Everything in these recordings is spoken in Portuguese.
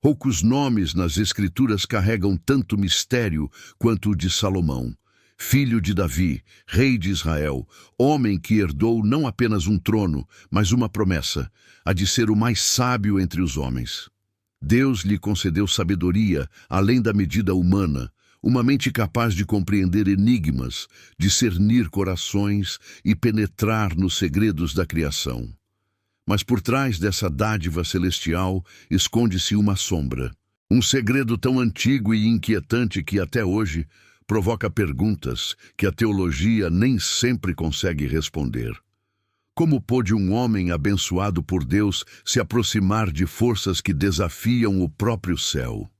Poucos nomes nas Escrituras carregam tanto mistério quanto o de Salomão, filho de Davi, rei de Israel, homem que herdou não apenas um trono, mas uma promessa, a de ser o mais sábio entre os homens. Deus lhe concedeu sabedoria, além da medida humana, uma mente capaz de compreender enigmas, discernir corações e penetrar nos segredos da criação. Mas por trás dessa dádiva celestial esconde-se uma sombra, um segredo tão antigo e inquietante que até hoje provoca perguntas que a teologia nem sempre consegue responder. Como pôde um homem abençoado por Deus se aproximar de forças que desafiam o próprio céu?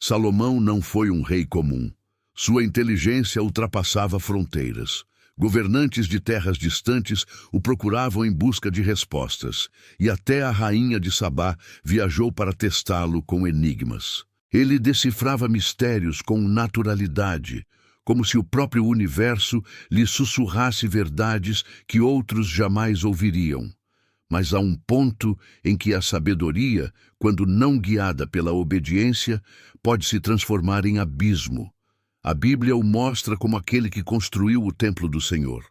Salomão não foi um rei comum. Sua inteligência ultrapassava fronteiras. Governantes de terras distantes o procuravam em busca de respostas, e até a rainha de Sabá viajou para testá-lo com enigmas. Ele decifrava mistérios com naturalidade, como se o próprio universo lhe sussurrasse verdades que outros jamais ouviriam. Mas há um ponto em que a sabedoria, quando não guiada pela obediência, pode se transformar em abismo. A Bíblia o mostra como aquele que construiu o templo do Senhor,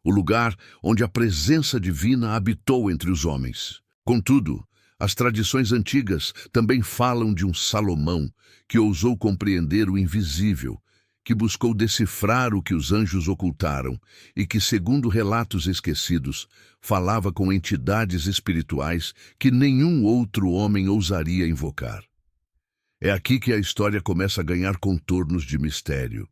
o lugar onde a presença divina habitou entre os homens. Contudo, as tradições antigas também falam de um Salomão que ousou compreender o invisível, que buscou decifrar o que os anjos ocultaram e que, segundo relatos esquecidos, falava com entidades espirituais que nenhum outro homem ousaria invocar. É aqui que a história começa a ganhar contornos de mistério.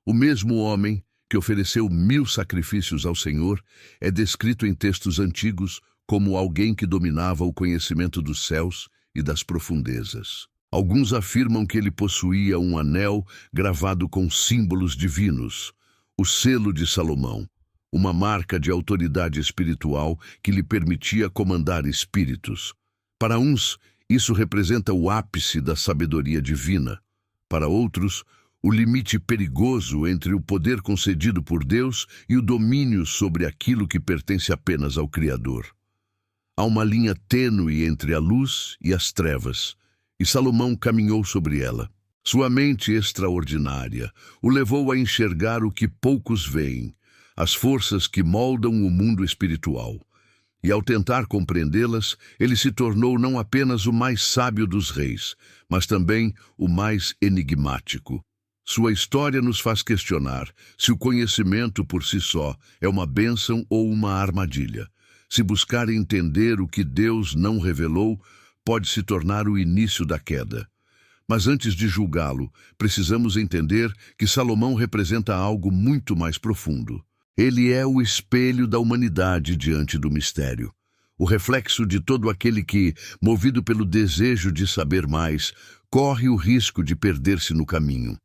O mesmo homem que ofereceu 1000 sacrifícios ao Senhor é descrito em textos antigos como alguém que dominava o conhecimento dos céus e das profundezas. Alguns afirmam que ele possuía um anel gravado com símbolos divinos, o selo de Salomão, uma marca de autoridade espiritual que lhe permitia comandar espíritos. Para uns, isso representa o ápice da sabedoria divina. Para outros, o limite perigoso entre o poder concedido por Deus e o domínio sobre aquilo que pertence apenas ao Criador. Há uma linha tênue entre a luz e as trevas, e Salomão caminhou sobre ela. Sua mente extraordinária o levou a enxergar o que poucos veem, as forças que moldam o mundo espiritual. E ao tentar compreendê-las, ele se tornou não apenas o mais sábio dos reis, mas também o mais enigmático. Sua história nos faz questionar se o conhecimento por si só é uma bênção ou uma armadilha. Se buscar entender o que Deus não revelou, pode se tornar o início da queda. Mas antes de julgá-lo, precisamos entender que Salomão representa algo muito mais profundo. Ele é o espelho da humanidade diante do mistério, o reflexo de todo aquele que, movido pelo desejo de saber mais, corre o risco de perder-se no caminho.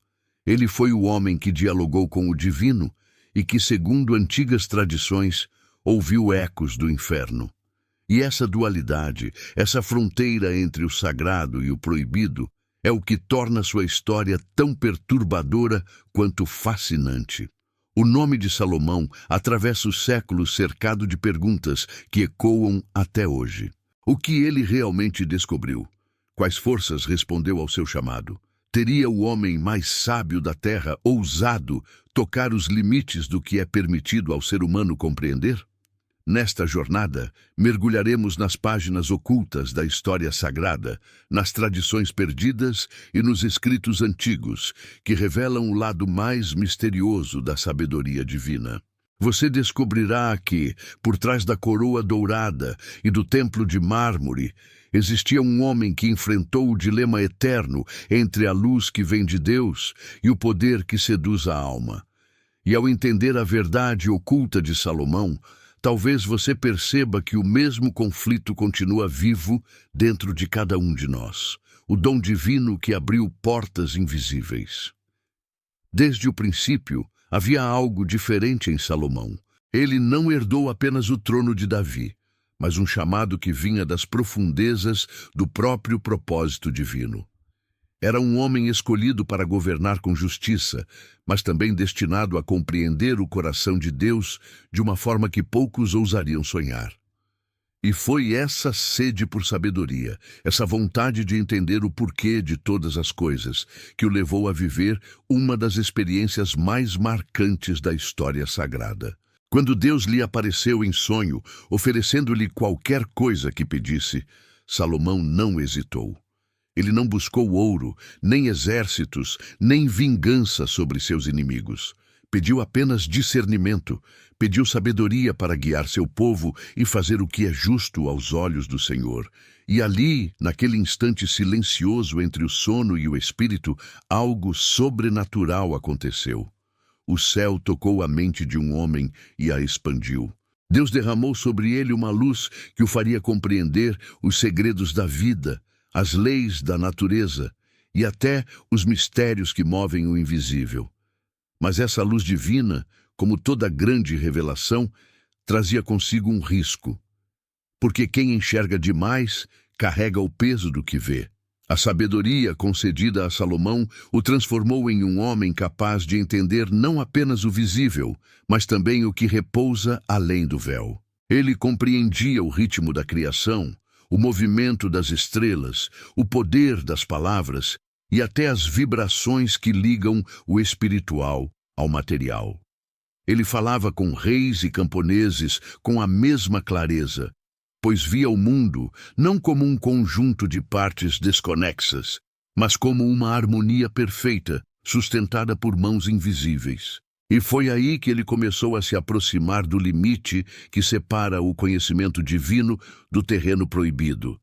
Ele foi o homem que dialogou com o divino e que, segundo antigas tradições, ouviu ecos do inferno. E essa dualidade, essa fronteira entre o sagrado e o proibido, é o que torna sua história tão perturbadora quanto fascinante. O nome de Salomão atravessa os séculos cercado de perguntas que ecoam até hoje. O que ele realmente descobriu? Quais forças respondeu ao seu chamado? Teria o homem mais sábio da terra ousado tocar os limites do que é permitido ao ser humano compreender? Nesta jornada, mergulharemos nas páginas ocultas da história sagrada, nas tradições perdidas e nos escritos antigos, que revelam o lado mais misterioso da sabedoria divina. Você descobrirá que, por trás da coroa dourada e do templo de mármore, existia um homem que enfrentou o dilema eterno entre a luz que vem de Deus e o poder que seduz a alma. E ao entender a verdade oculta de Salomão, talvez você perceba que o mesmo conflito continua vivo dentro de cada um de nós, o dom divino que abriu portas invisíveis. Desde o princípio, havia algo diferente em Salomão. Ele não herdou apenas o trono de Davi, mas um chamado que vinha das profundezas do próprio propósito divino. Era um homem escolhido para governar com justiça, mas também destinado a compreender o coração de Deus de uma forma que poucos ousariam sonhar. E foi essa sede por sabedoria, essa vontade de entender o porquê de todas as coisas, que o levou a viver uma das experiências mais marcantes da história sagrada. Quando Deus lhe apareceu em sonho, oferecendo-lhe qualquer coisa que pedisse, Salomão não hesitou. Ele não buscou ouro, nem exércitos, nem vingança sobre seus inimigos. Pediu apenas discernimento, pediu sabedoria para guiar seu povo e fazer o que é justo aos olhos do Senhor. E ali, naquele instante silencioso entre o sono e o espírito, algo sobrenatural aconteceu. O céu tocou a mente de um homem e a expandiu. Deus derramou sobre ele uma luz que o faria compreender os segredos da vida, as leis da natureza e até os mistérios que movem o invisível. Mas essa luz divina, como toda grande revelação, trazia consigo um risco. Porque quem enxerga demais carrega o peso do que vê. A sabedoria concedida a Salomão o transformou em um homem capaz de entender não apenas o visível, mas também o que repousa além do véu. Ele compreendia o ritmo da criação, o movimento das estrelas, o poder das palavras e até as vibrações que ligam o espiritual ao material. Ele falava com reis e camponeses com a mesma clareza, pois via o mundo não como um conjunto de partes desconexas, mas como uma harmonia perfeita, sustentada por mãos invisíveis. E foi aí que ele começou a se aproximar do limite que separa o conhecimento divino do terreno proibido.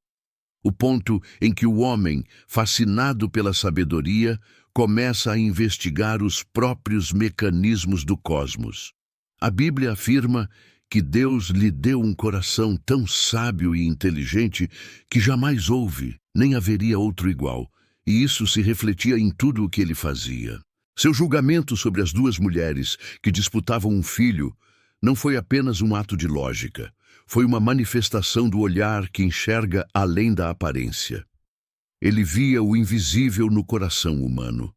O ponto em que o homem, fascinado pela sabedoria, começa a investigar os próprios mecanismos do cosmos. A Bíblia afirma que Deus lhe deu um coração tão sábio e inteligente que jamais houve, nem haveria outro igual, e isso se refletia em tudo o que ele fazia. Seu julgamento sobre as duas mulheres que disputavam um filho não foi apenas um ato de lógica, foi uma manifestação do olhar que enxerga além da aparência. Ele via o invisível no coração humano.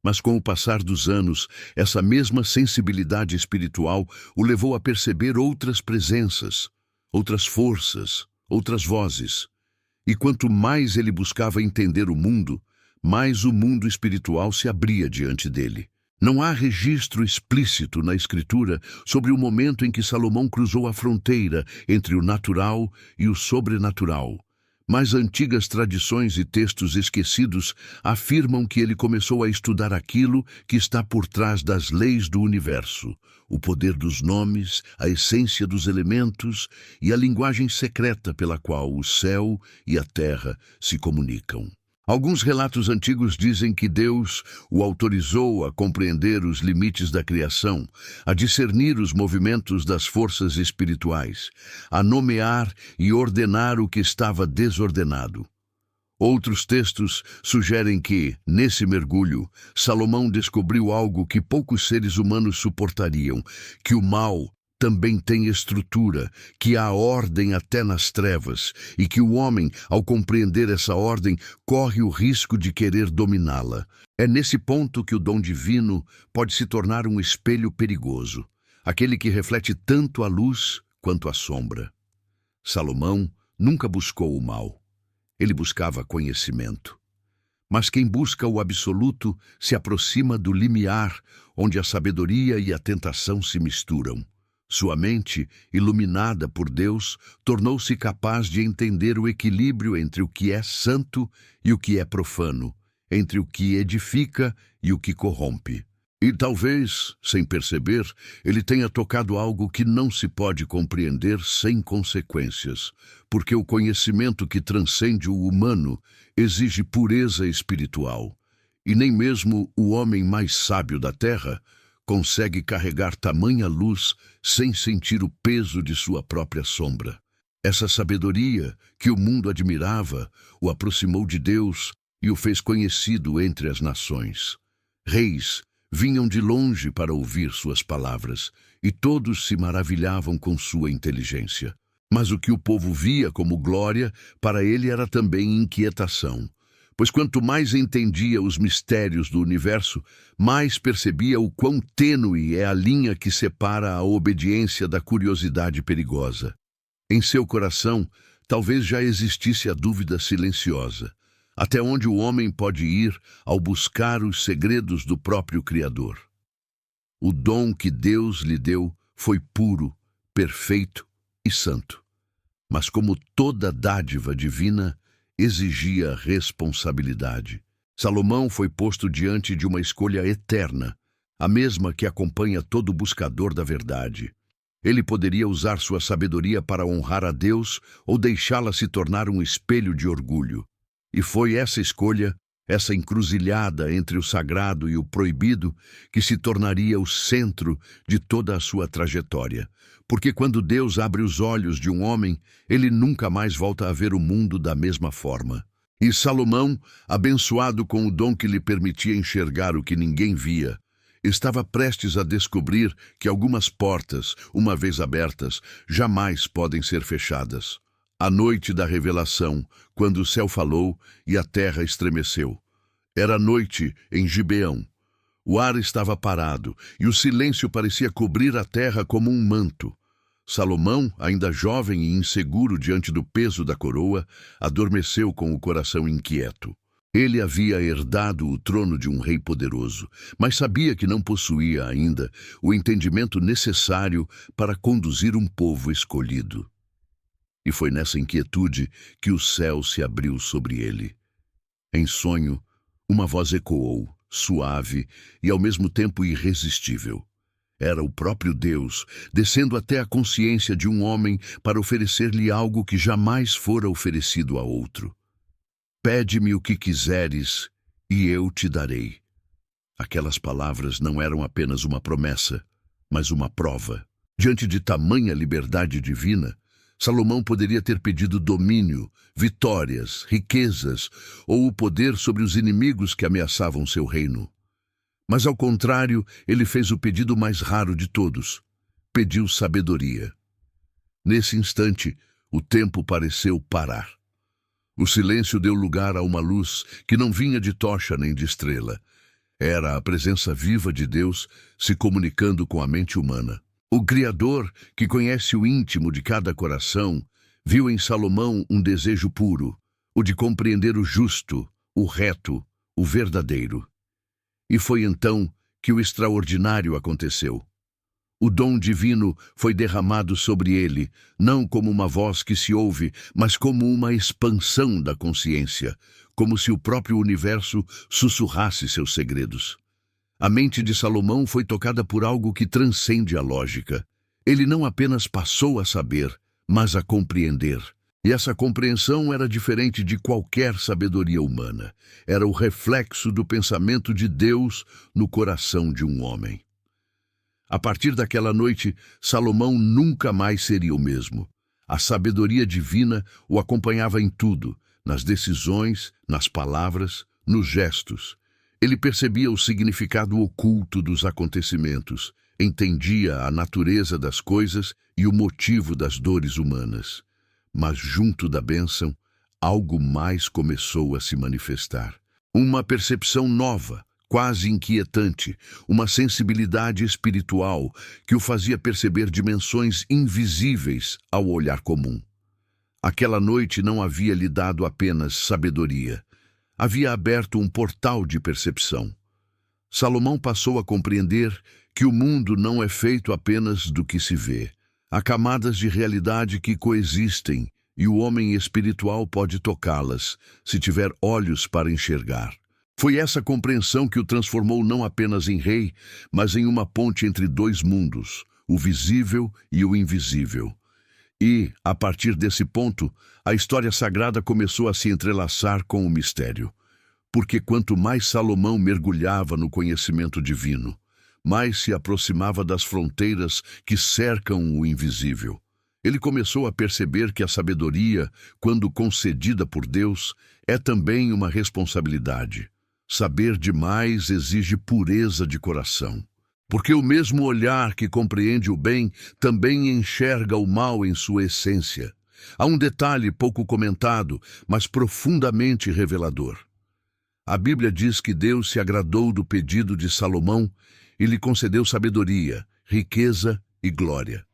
Mas com o passar dos anos, essa mesma sensibilidade espiritual o levou a perceber outras presenças, outras forças, outras vozes. E quanto mais ele buscava entender o mundo, mais o mundo espiritual se abria diante dele. Não há registro explícito na Escritura sobre o momento em que Salomão cruzou a fronteira entre o natural e o sobrenatural. Mas antigas tradições e textos esquecidos afirmam que ele começou a estudar aquilo que está por trás das leis do universo, o poder dos nomes, a essência dos elementos e a linguagem secreta pela qual o céu e a terra se comunicam. Alguns relatos antigos dizem que Deus o autorizou a compreender os limites da criação, a discernir os movimentos das forças espirituais, a nomear e ordenar o que estava desordenado. Outros textos sugerem que, nesse mergulho, Salomão descobriu algo que poucos seres humanos suportariam, que o mal também tem estrutura, que há ordem até nas trevas, e que o homem, ao compreender essa ordem, corre o risco de querer dominá-la. É nesse ponto que o dom divino pode se tornar um espelho perigoso, aquele que reflete tanto a luz quanto a sombra. Salomão nunca buscou o mal. Ele buscava conhecimento. Mas quem busca o absoluto se aproxima do limiar, onde a sabedoria e a tentação se misturam. Sua mente, iluminada por Deus, tornou-se capaz de entender o equilíbrio entre o que é santo e o que é profano, entre o que edifica e o que corrompe. E talvez, sem perceber, ele tenha tocado algo que não se pode compreender sem consequências, porque o conhecimento que transcende o humano exige pureza espiritual, e nem mesmo o homem mais sábio da terra consegue carregar tamanha luz sem sentir o peso de sua própria sombra. Essa sabedoria que o mundo admirava o aproximou de Deus e o fez conhecido entre as nações. Reis vinham de longe para ouvir suas palavras, e todos se maravilhavam com sua inteligência. Mas o que o povo via como glória, para ele era também inquietação. Pois quanto mais entendia os mistérios do universo, mais percebia o quão tênue é a linha que separa a obediência da curiosidade perigosa. Em seu coração, talvez já existisse a dúvida silenciosa: até onde o homem pode ir ao buscar os segredos do próprio Criador? O dom que Deus lhe deu foi puro, perfeito e santo. Mas como toda dádiva divina, exigia responsabilidade. Salomão foi posto diante de uma escolha eterna, a mesma que acompanha todo buscador da verdade. Ele poderia usar sua sabedoria para honrar a Deus ou deixá-la se tornar um espelho de orgulho. E foi essa escolha, essa encruzilhada entre o sagrado e o proibido, que se tornaria o centro de toda a sua trajetória. Porque quando Deus abre os olhos de um homem, ele nunca mais volta a ver o mundo da mesma forma. E Salomão, abençoado com o dom que lhe permitia enxergar o que ninguém via, estava prestes a descobrir que algumas portas, uma vez abertas, jamais podem ser fechadas. A noite da revelação, quando o céu falou e a terra estremeceu. Era noite em Gibeão. O ar estava parado e o silêncio parecia cobrir a terra como um manto. Salomão, ainda jovem e inseguro diante do peso da coroa, adormeceu com o coração inquieto. Ele havia herdado o trono de um rei poderoso, mas sabia que não possuía ainda o entendimento necessário para conduzir um povo escolhido. E foi nessa inquietude que o céu se abriu sobre ele. Em sonho, uma voz ecoou, suave e ao mesmo tempo irresistível. Era o próprio Deus, descendo até a consciência de um homem para oferecer-lhe algo que jamais fora oferecido a outro. Pede-me o que quiseres, e eu te darei. Aquelas palavras não eram apenas uma promessa, mas uma prova. Diante de tamanha liberdade divina, Salomão poderia ter pedido domínio, vitórias, riquezas ou o poder sobre os inimigos que ameaçavam seu reino. Mas, ao contrário, ele fez o pedido mais raro de todos. Pediu sabedoria. Nesse instante, o tempo pareceu parar. O silêncio deu lugar a uma luz que não vinha de tocha nem de estrela. Era a presença viva de Deus se comunicando com a mente humana. O Criador, que conhece o íntimo de cada coração, viu em Salomão um desejo puro, o de compreender o justo, o reto, o verdadeiro. E foi então que o extraordinário aconteceu. O dom divino foi derramado sobre ele, não como uma voz que se ouve, mas como uma expansão da consciência, como se o próprio universo sussurrasse seus segredos. A mente de Salomão foi tocada por algo que transcende a lógica. Ele não apenas passou a saber, mas a compreender. E essa compreensão era diferente de qualquer sabedoria humana. Era o reflexo do pensamento de Deus no coração de um homem. A partir daquela noite, Salomão nunca mais seria o mesmo. A sabedoria divina o acompanhava em tudo, nas decisões, nas palavras, nos gestos. Ele percebia o significado oculto dos acontecimentos, entendia a natureza das coisas e o motivo das dores humanas. Mas junto da bênção, algo mais começou a se manifestar. Uma percepção nova, quase inquietante, uma sensibilidade espiritual que o fazia perceber dimensões invisíveis ao olhar comum. Aquela noite não havia lhe dado apenas sabedoria. Havia aberto um portal de percepção. Salomão passou a compreender que o mundo não é feito apenas do que se vê. Há camadas de realidade que coexistem e o homem espiritual pode tocá-las, se tiver olhos para enxergar. Foi essa compreensão que o transformou não apenas em rei, mas em uma ponte entre dois mundos, o visível e o invisível. E, a partir desse ponto, a história sagrada começou a se entrelaçar com o mistério. Porque quanto mais Salomão mergulhava no conhecimento divino, mais se aproximava das fronteiras que cercam o invisível. Ele começou a perceber que a sabedoria, quando concedida por Deus, é também uma responsabilidade. Saber demais exige pureza de coração. Porque o mesmo olhar que compreende o bem também enxerga o mal em sua essência. Há um detalhe pouco comentado, mas profundamente revelador. A Bíblia diz que Deus se agradou do pedido de Salomão e lhe concedeu sabedoria, riqueza e glória.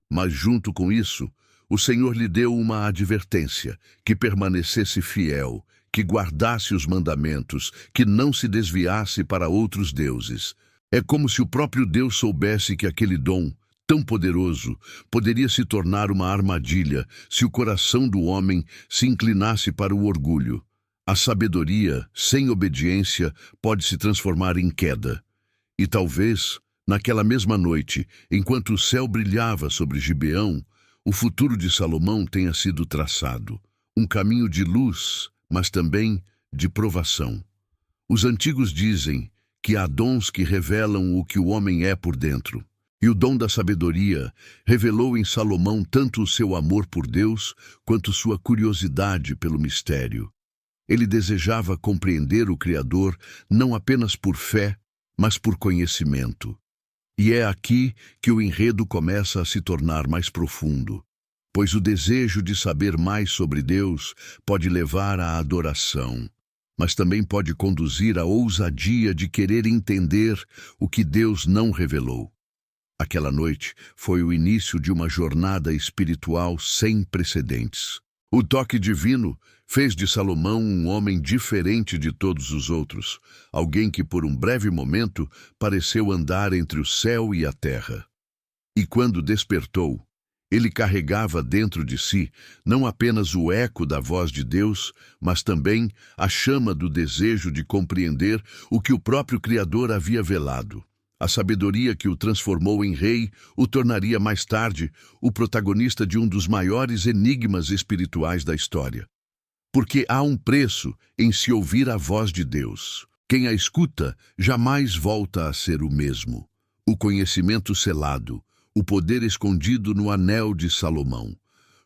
Mas junto com isso, O Senhor lhe deu uma advertência, que permanecesse fiel, que guardasse os mandamentos, que não se desviasse para outros deuses. É como se o próprio Deus soubesse que aquele dom, tão poderoso, poderia se tornar uma armadilha se o coração do homem se inclinasse para o orgulho. A sabedoria, sem obediência, pode se transformar em queda. E talvez, naquela mesma noite, enquanto o céu brilhava sobre Gibeão, o futuro de Salomão tenha sido traçado. Um caminho de luz, mas também de provação. Os antigos dizem que há dons que revelam o que o homem é por dentro. E o dom da sabedoria revelou em Salomão tanto o seu amor por Deus quanto sua curiosidade pelo mistério. Ele desejava compreender o Criador não apenas por fé, mas por conhecimento. E é aqui que o enredo começa a se tornar mais profundo, pois o desejo de saber mais sobre Deus pode levar à adoração, mas também pode conduzir à ousadia de querer entender o que Deus não revelou. Aquela noite foi o início de uma jornada espiritual sem precedentes. O toque divino fez de Salomão um homem diferente de todos os outros, alguém que por um breve momento pareceu andar entre o céu e a terra. E quando despertou, ele carregava dentro de si não apenas o eco da voz de Deus, mas também a chama do desejo de compreender o que o próprio Criador havia velado. A sabedoria que o transformou em rei o tornaria mais tarde o protagonista de um dos maiores enigmas espirituais da história. Porque há um preço em se ouvir a voz de Deus. Quem a escuta jamais volta a ser o mesmo. O conhecimento selado, o poder escondido no anel de Salomão.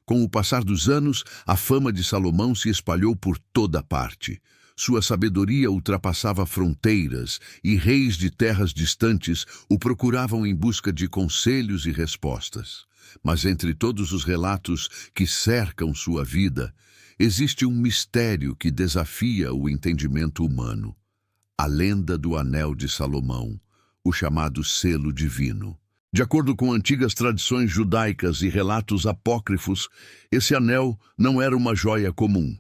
Com o passar dos anos, a fama de Salomão se espalhou por toda parte. Sua sabedoria ultrapassava fronteiras e reis de terras distantes o procuravam em busca de conselhos e respostas. Mas entre todos os relatos que cercam sua vida, existe um mistério que desafia o entendimento humano. A lenda do Anel de Salomão, o chamado selo divino. De acordo com antigas tradições judaicas e relatos apócrifos, esse anel não era uma joia comum.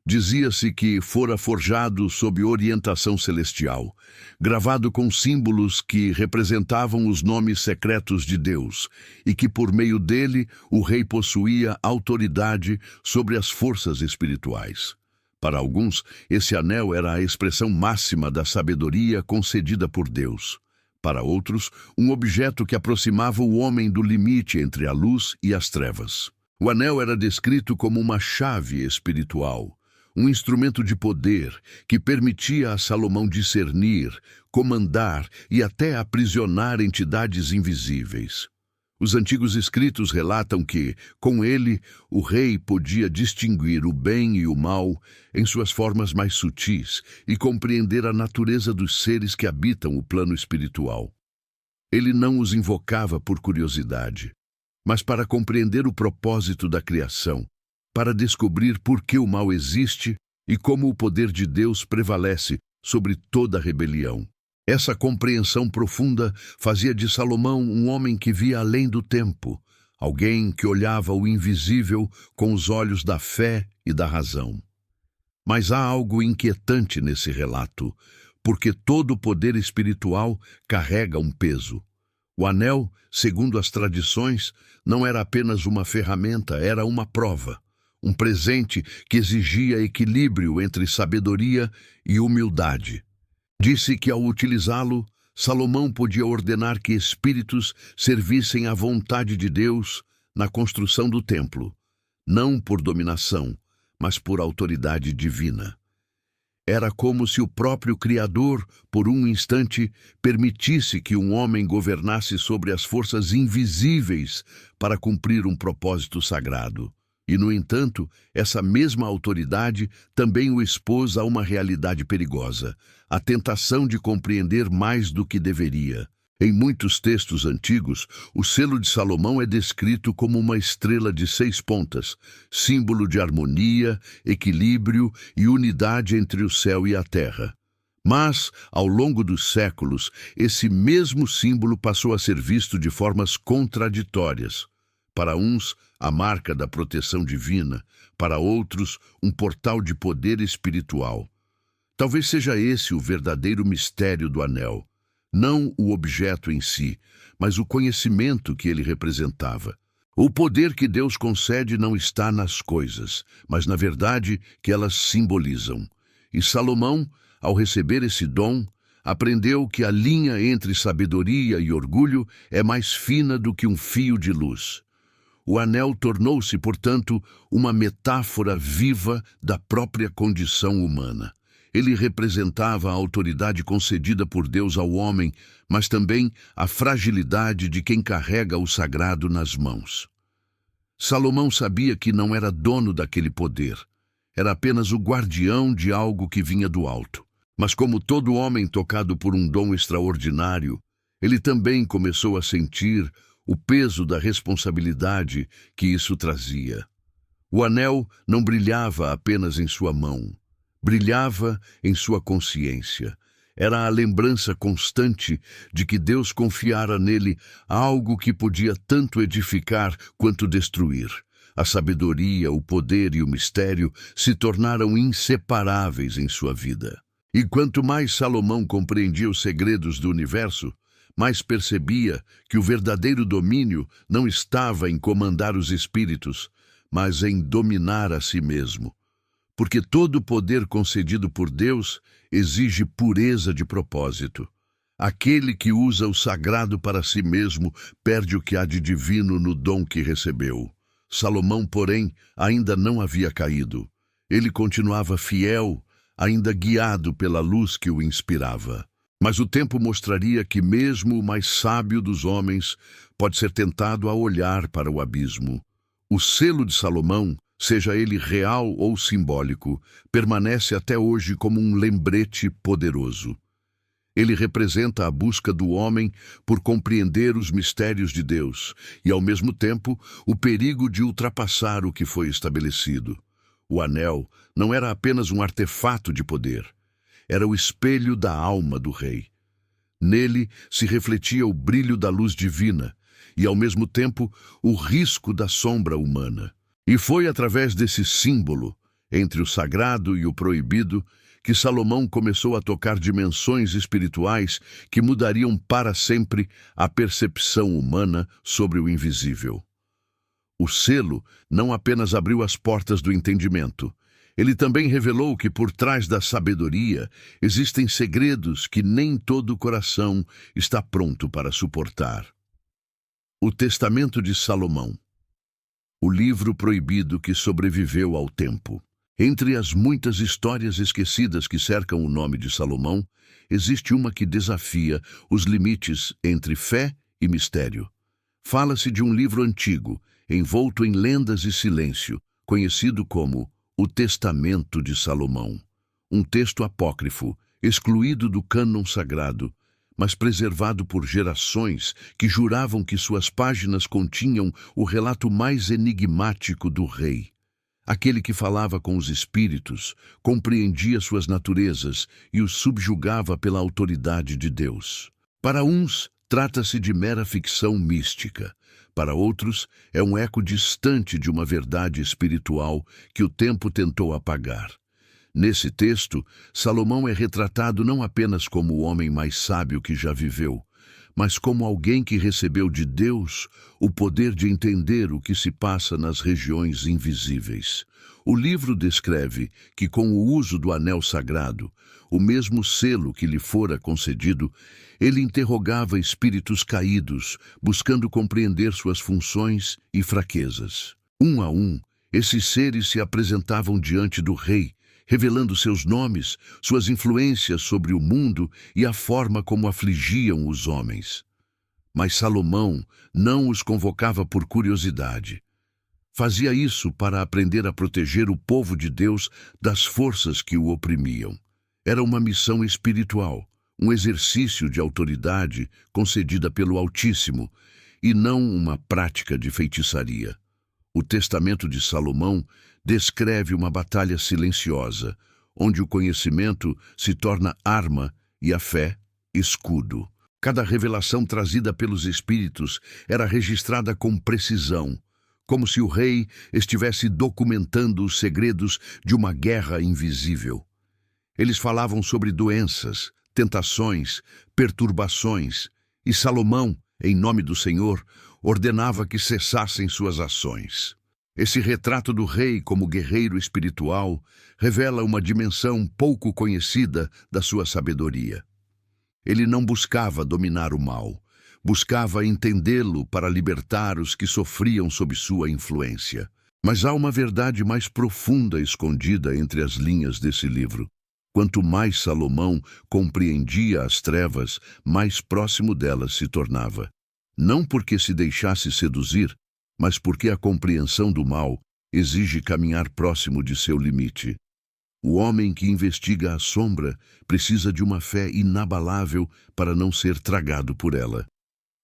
Dizia-se que fora forjado sob orientação celestial, gravado com símbolos que representavam os nomes secretos de Deus, e que por meio dele o rei possuía autoridade sobre as forças espirituais. Para alguns, esse anel era a expressão máxima da sabedoria concedida por Deus. Para outros, um objeto que aproximava o homem do limite entre a luz e as trevas. O anel era descrito como uma chave espiritual, um instrumento de poder que permitia a Salomão discernir, comandar e até aprisionar entidades invisíveis. Os antigos escritos relatam que, com ele, o rei podia distinguir o bem e o mal em suas formas mais sutis e compreender a natureza dos seres que habitam o plano espiritual. Ele não os invocava por curiosidade, mas para compreender o propósito da criação, para descobrir por que o mal existe e como o poder de Deus prevalece sobre toda rebelião. Essa compreensão profunda fazia de Salomão um homem que via além do tempo, alguém que olhava o invisível com os olhos da fé e da razão. Mas há algo inquietante nesse relato, porque todo o poder espiritual carrega um peso. O anel, segundo as tradições, não era apenas uma ferramenta, era uma prova. Um presente que exigia equilíbrio entre sabedoria e humildade. Disse que ao utilizá-lo, Salomão podia ordenar que espíritos servissem à vontade de Deus na construção do templo, não por dominação, mas por autoridade divina. Era como se o próprio Criador, por um instante, permitisse que um homem governasse sobre as forças invisíveis para cumprir um propósito sagrado. E, no entanto, essa mesma autoridade também o expôs a uma realidade perigosa, a tentação de compreender mais do que deveria. Em muitos textos antigos, o selo de Salomão é descrito como uma estrela de 6 pontas, símbolo de harmonia, equilíbrio e unidade entre o céu e a terra. Mas, ao longo dos séculos, esse mesmo símbolo passou a ser visto de formas contraditórias. Para uns, a marca da proteção divina, para outros, um portal de poder espiritual. Talvez seja esse o verdadeiro mistério do anel. Não o objeto em si, mas o conhecimento que ele representava. O poder que Deus concede não está nas coisas, mas na verdade que elas simbolizam. E Salomão, ao receber esse dom, aprendeu que a linha entre sabedoria e orgulho é mais fina do que um fio de luz. O anel tornou-se, portanto, uma metáfora viva da própria condição humana. Ele representava a autoridade concedida por Deus ao homem, mas também a fragilidade de quem carrega o sagrado nas mãos. Salomão sabia que não era dono daquele poder. Era apenas o guardião de algo que vinha do alto. Mas como todo homem tocado por um dom extraordinário, ele também começou a sentir o peso da responsabilidade que isso trazia. O anel não brilhava apenas em sua mão, brilhava em sua consciência. Era a lembrança constante de que Deus confiara nele algo que podia tanto edificar quanto destruir. A sabedoria, o poder e o mistério se tornaram inseparáveis em sua vida. E quanto mais Salomão compreendia os segredos do universo, mais percebia que o verdadeiro domínio não estava em comandar os espíritos, mas em dominar a si mesmo. Porque todo poder concedido por Deus exige pureza de propósito. Aquele que usa o sagrado para si mesmo perde o que há de divino no dom que recebeu. Salomão, porém, ainda não havia caído. Ele continuava fiel, ainda guiado pela luz que o inspirava. Mas o tempo mostraria que mesmo o mais sábio dos homens pode ser tentado a olhar para o abismo. O selo de Salomão, seja ele real ou simbólico, permanece até hoje como um lembrete poderoso. Ele representa a busca do homem por compreender os mistérios de Deus e, ao mesmo tempo, o perigo de ultrapassar o que foi estabelecido. O anel não era apenas um artefato de poder, era o espelho da alma do rei. Nele se refletia o brilho da luz divina e, ao mesmo tempo, o risco da sombra humana. E foi através desse símbolo, entre o sagrado e o proibido, que Salomão começou a tocar dimensões espirituais que mudariam para sempre a percepção humana sobre o invisível. O selo não apenas abriu as portas do entendimento, ele também revelou que por trás da sabedoria existem segredos que nem todo o coração está pronto para suportar. O Testamento de Salomão, o livro proibido que sobreviveu ao tempo. Entre as muitas histórias esquecidas que cercam o nome de Salomão, existe uma que desafia os limites entre fé e mistério. Fala-se de um livro antigo, envolto em lendas e silêncio, conhecido como o Testamento de Salomão. Um texto apócrifo, excluído do cânon sagrado, mas preservado por gerações que juravam que suas páginas continham o relato mais enigmático do rei. Aquele que falava com os espíritos, compreendia suas naturezas e os subjugava pela autoridade de Deus. Para uns, trata-se de mera ficção mística. Para outros, é um eco distante de uma verdade espiritual que o tempo tentou apagar. Nesse texto, Salomão é retratado não apenas como o homem mais sábio que já viveu, mas como alguém que recebeu de Deus o poder de entender o que se passa nas regiões invisíveis. O livro descreve que, com o uso do anel sagrado, o mesmo selo que lhe fora concedido, ele interrogava espíritos caídos, buscando compreender suas funções e fraquezas. Um a um, esses seres se apresentavam diante do rei, revelando seus nomes, suas influências sobre o mundo e a forma como afligiam os homens. Mas Salomão não os convocava por curiosidade. Fazia isso para aprender a proteger o povo de Deus das forças que o oprimiam. Era uma missão espiritual, um exercício de autoridade concedida pelo Altíssimo, e não uma prática de feitiçaria. O Testamento de Salomão descreve uma batalha silenciosa, onde o conhecimento se torna arma e a fé, escudo. Cada revelação trazida pelos espíritos era registrada com precisão, como se o rei estivesse documentando os segredos de uma guerra invisível. Eles falavam sobre doenças, tentações, perturbações, e Salomão, em nome do Senhor, ordenava que cessassem suas ações. Esse retrato do rei como guerreiro espiritual revela uma dimensão pouco conhecida da sua sabedoria. Ele não buscava dominar o mal, buscava entendê-lo para libertar os que sofriam sob sua influência. Mas há uma verdade mais profunda escondida entre as linhas desse livro. Quanto mais Salomão compreendia as trevas, mais próximo delas se tornava. Não porque se deixasse seduzir, mas porque a compreensão do mal exige caminhar próximo de seu limite. O homem que investiga a sombra precisa de uma fé inabalável para não ser tragado por ela.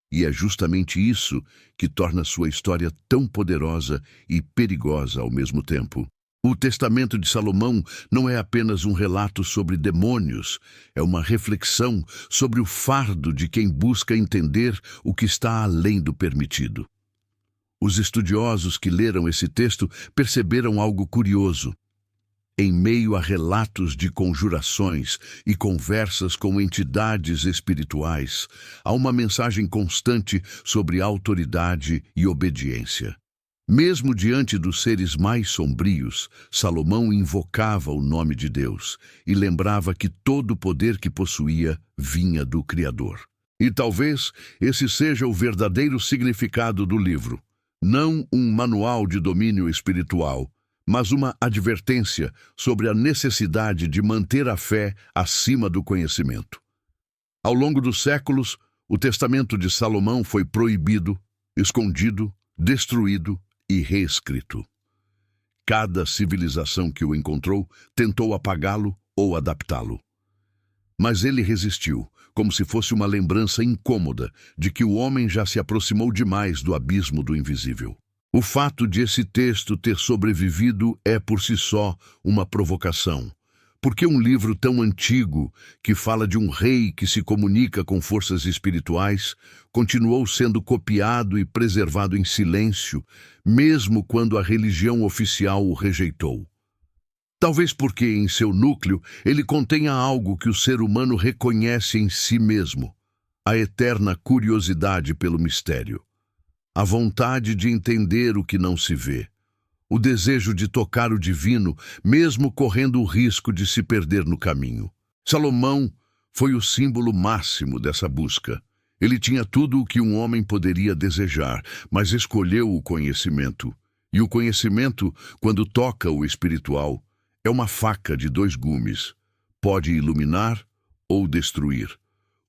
E é justamente isso que torna sua história tão poderosa e perigosa ao mesmo tempo. O Testamento de Salomão não é apenas um relato sobre demônios, é uma reflexão sobre o fardo de quem busca entender o que está além do permitido. Os estudiosos que leram esse texto perceberam algo curioso. Em meio a relatos de conjurações e conversas com entidades espirituais, há uma mensagem constante sobre autoridade e obediência. Mesmo diante dos seres mais sombrios, Salomão invocava o nome de Deus e lembrava que todo o poder que possuía vinha do Criador. E talvez esse seja o verdadeiro significado do livro. Não um manual de domínio espiritual, mas uma advertência sobre a necessidade de manter a fé acima do conhecimento. Ao longo dos séculos, o Testamento de Salomão foi proibido, escondido, destruído e reescrito. Cada civilização que o encontrou tentou apagá-lo ou adaptá-lo. Mas ele resistiu, como se fosse uma lembrança incômoda de que o homem já se aproximou demais do abismo do invisível. O fato de esse texto ter sobrevivido é por si só uma provocação. Por que um livro tão antigo, que fala de um rei que se comunica com forças espirituais, continuou sendo copiado e preservado em silêncio, mesmo quando a religião oficial o rejeitou? Talvez porque, em seu núcleo, ele contenha algo que o ser humano reconhece em si mesmo: a eterna curiosidade pelo mistério, a vontade de entender o que não se vê, o desejo de tocar o divino, mesmo correndo o risco de se perder no caminho. Salomão foi o símbolo máximo dessa busca. Ele tinha tudo o que um homem poderia desejar, mas escolheu o conhecimento. E o conhecimento, quando toca o espiritual, é uma faca de dois gumes. Pode iluminar ou destruir.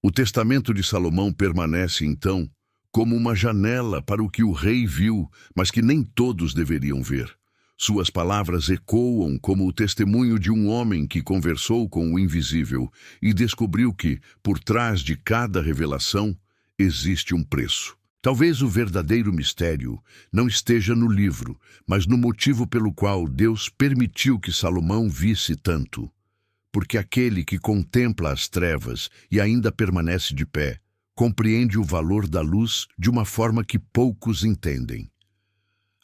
O Testamento de Salomão permanece, então, como uma janela para o que o rei viu, mas que nem todos deveriam ver. Suas palavras ecoam como o testemunho de um homem que conversou com o invisível e descobriu que, por trás de cada revelação, existe um preço. Talvez o verdadeiro mistério não esteja no livro, mas no motivo pelo qual Deus permitiu que Salomão visse tanto. Porque aquele que contempla as trevas e ainda permanece de pé, compreende o valor da luz de uma forma que poucos entendem.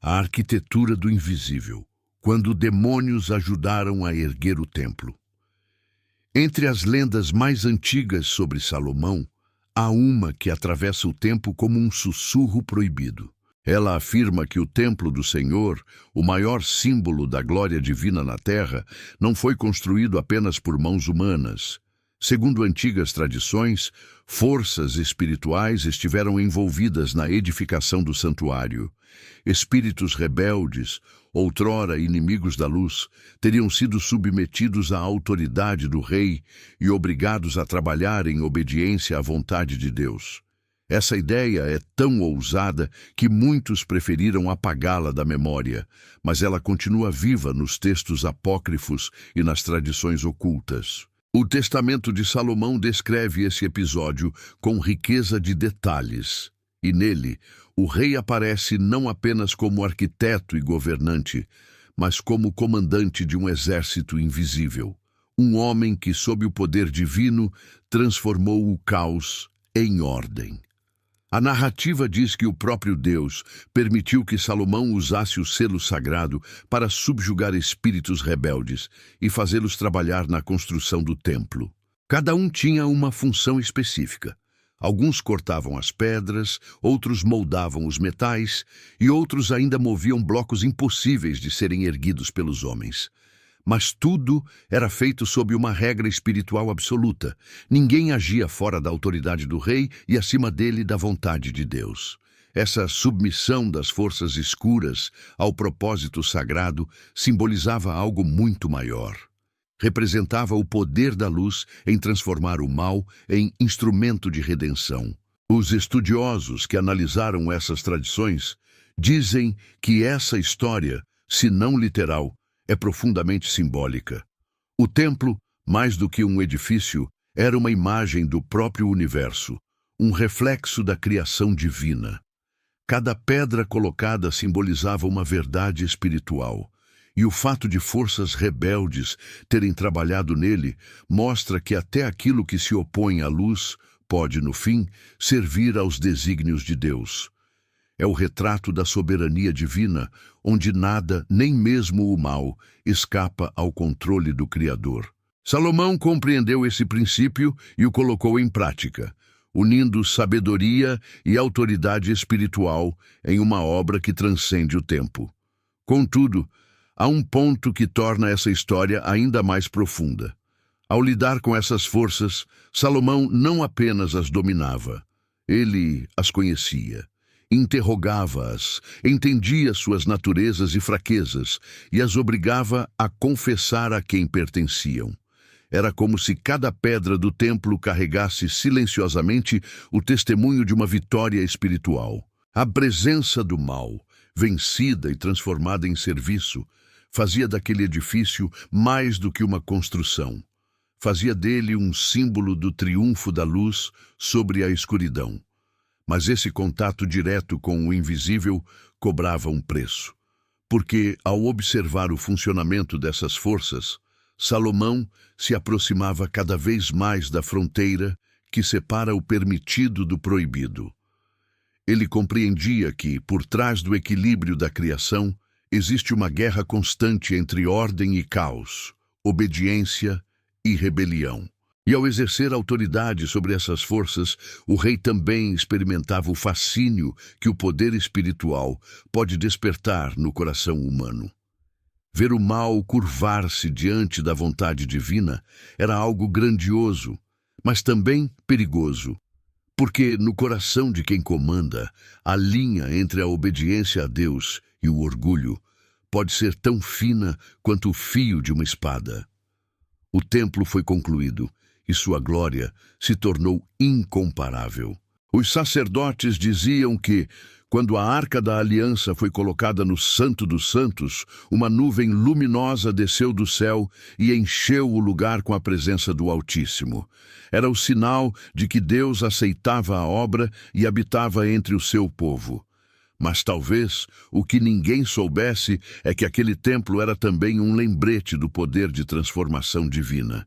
A arquitetura do invisível, quando demônios ajudaram a erguer o templo. Entre as lendas mais antigas sobre Salomão, há uma que atravessa o tempo como um sussurro proibido. Ela afirma que o templo do Senhor, o maior símbolo da glória divina na terra, não foi construído apenas por mãos humanas. Segundo antigas tradições, forças espirituais estiveram envolvidas na edificação do santuário. Espíritos rebeldes, outrora inimigos da luz, teriam sido submetidos à autoridade do rei e obrigados a trabalhar em obediência à vontade de Deus. Essa ideia é tão ousada que muitos preferiram apagá-la da memória, mas ela continua viva nos textos apócrifos e nas tradições ocultas. O Testamento de Salomão descreve esse episódio com riqueza de detalhes, e nele, o rei aparece não apenas como arquiteto e governante, mas como comandante de um exército invisível, um homem que, sob o poder divino, transformou o caos em ordem. A narrativa diz que o próprio Deus permitiu que Salomão usasse o selo sagrado para subjugar espíritos rebeldes e fazê-los trabalhar na construção do templo. Cada um tinha uma função específica. Alguns cortavam as pedras, outros moldavam os metais e outros ainda moviam blocos impossíveis de serem erguidos pelos homens. Mas tudo era feito sob uma regra espiritual absoluta. Ninguém agia fora da autoridade do rei e acima dele da vontade de Deus. Essa submissão das forças escuras ao propósito sagrado simbolizava algo muito maior. Representava o poder da luz em transformar o mal em instrumento de redenção. Os estudiosos que analisaram essas tradições dizem que essa história, se não literal, é profundamente simbólica. O templo, mais do que um edifício, era uma imagem do próprio universo, um reflexo da criação divina. Cada pedra colocada simbolizava uma verdade espiritual, e o fato de forças rebeldes terem trabalhado nele mostra que até aquilo que se opõe à luz pode, no fim, servir aos desígnios de Deus. É o retrato da soberania divina, onde nada, nem mesmo o mal, escapa ao controle do Criador. Salomão compreendeu esse princípio e o colocou em prática, unindo sabedoria e autoridade espiritual em uma obra que transcende o tempo. Contudo, há um ponto que torna essa história ainda mais profunda. Ao lidar com essas forças, Salomão não apenas as dominava, ele as conhecia. Interrogava-as, entendia suas naturezas e fraquezas e as obrigava a confessar a quem pertenciam. Era como se cada pedra do templo carregasse silenciosamente o testemunho de uma vitória espiritual. A presença do mal, vencida e transformada em serviço, fazia daquele edifício mais do que uma construção. Fazia dele um símbolo do triunfo da luz sobre a escuridão. Mas esse contato direto com o invisível cobrava um preço. Porque, ao observar o funcionamento dessas forças, Salomão se aproximava cada vez mais da fronteira que separa o permitido do proibido. Ele compreendia que, por trás do equilíbrio da criação, existe uma guerra constante entre ordem e caos, obediência e rebelião. E ao exercer autoridade sobre essas forças, o rei também experimentava o fascínio que o poder espiritual pode despertar no coração humano. Ver o mal curvar-se diante da vontade divina era algo grandioso, mas também perigoso, porque no coração de quem comanda, a linha entre a obediência a Deus e o orgulho pode ser tão fina quanto o fio de uma espada. O templo foi concluído, e sua glória se tornou incomparável. Os sacerdotes diziam que, quando a Arca da Aliança foi colocada no Santo dos Santos, uma nuvem luminosa desceu do céu e encheu o lugar com a presença do Altíssimo. Era o sinal de que Deus aceitava a obra e habitava entre o seu povo. Mas talvez o que ninguém soubesse é que aquele templo era também um lembrete do poder de transformação divina,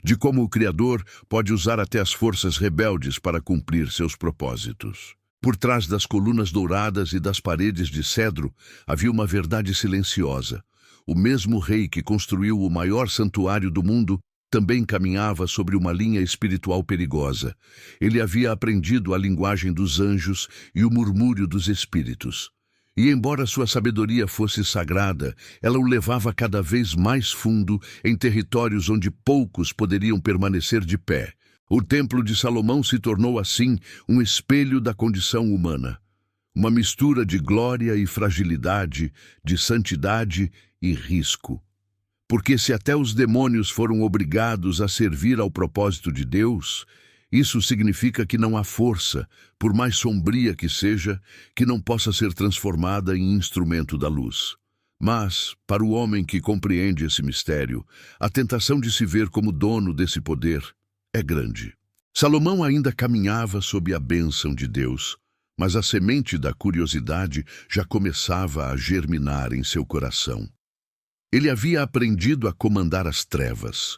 de como o Criador pode usar até as forças rebeldes para cumprir seus propósitos. Por trás das colunas douradas e das paredes de cedro havia uma verdade silenciosa. O mesmo rei que construiu o maior santuário do mundo também caminhava sobre uma linha espiritual perigosa. Ele havia aprendido a linguagem dos anjos e o murmúrio dos espíritos. E embora sua sabedoria fosse sagrada, ela o levava cada vez mais fundo em territórios onde poucos poderiam permanecer de pé. O Templo de Salomão se tornou, assim, um espelho da condição humana. Uma mistura de glória e fragilidade, de santidade e risco. Porque se até os demônios foram obrigados a servir ao propósito de Deus, isso significa que não há força, por mais sombria que seja, que não possa ser transformada em instrumento da luz. Mas, para o homem que compreende esse mistério, a tentação de se ver como dono desse poder é grande. Salomão ainda caminhava sob a bênção de Deus, mas a semente da curiosidade já começava a germinar em seu coração. Ele havia aprendido a comandar as trevas,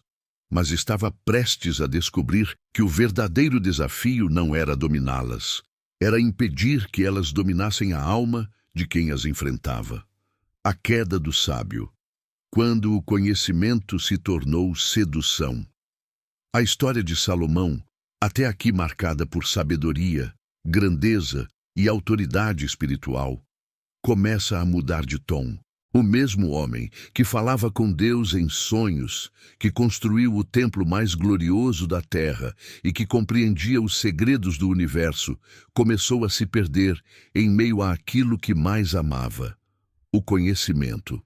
mas estava prestes a descobrir que o verdadeiro desafio não era dominá-las, era impedir que elas dominassem a alma de quem as enfrentava. A queda do sábio, quando o conhecimento se tornou sedução. A história de Salomão, até aqui marcada por sabedoria, grandeza e autoridade espiritual, começa a mudar de tom. O mesmo homem que falava com Deus em sonhos, que construiu o templo mais glorioso da terra e que compreendia os segredos do universo, começou a se perder em meio àquilo que mais amava, o conhecimento.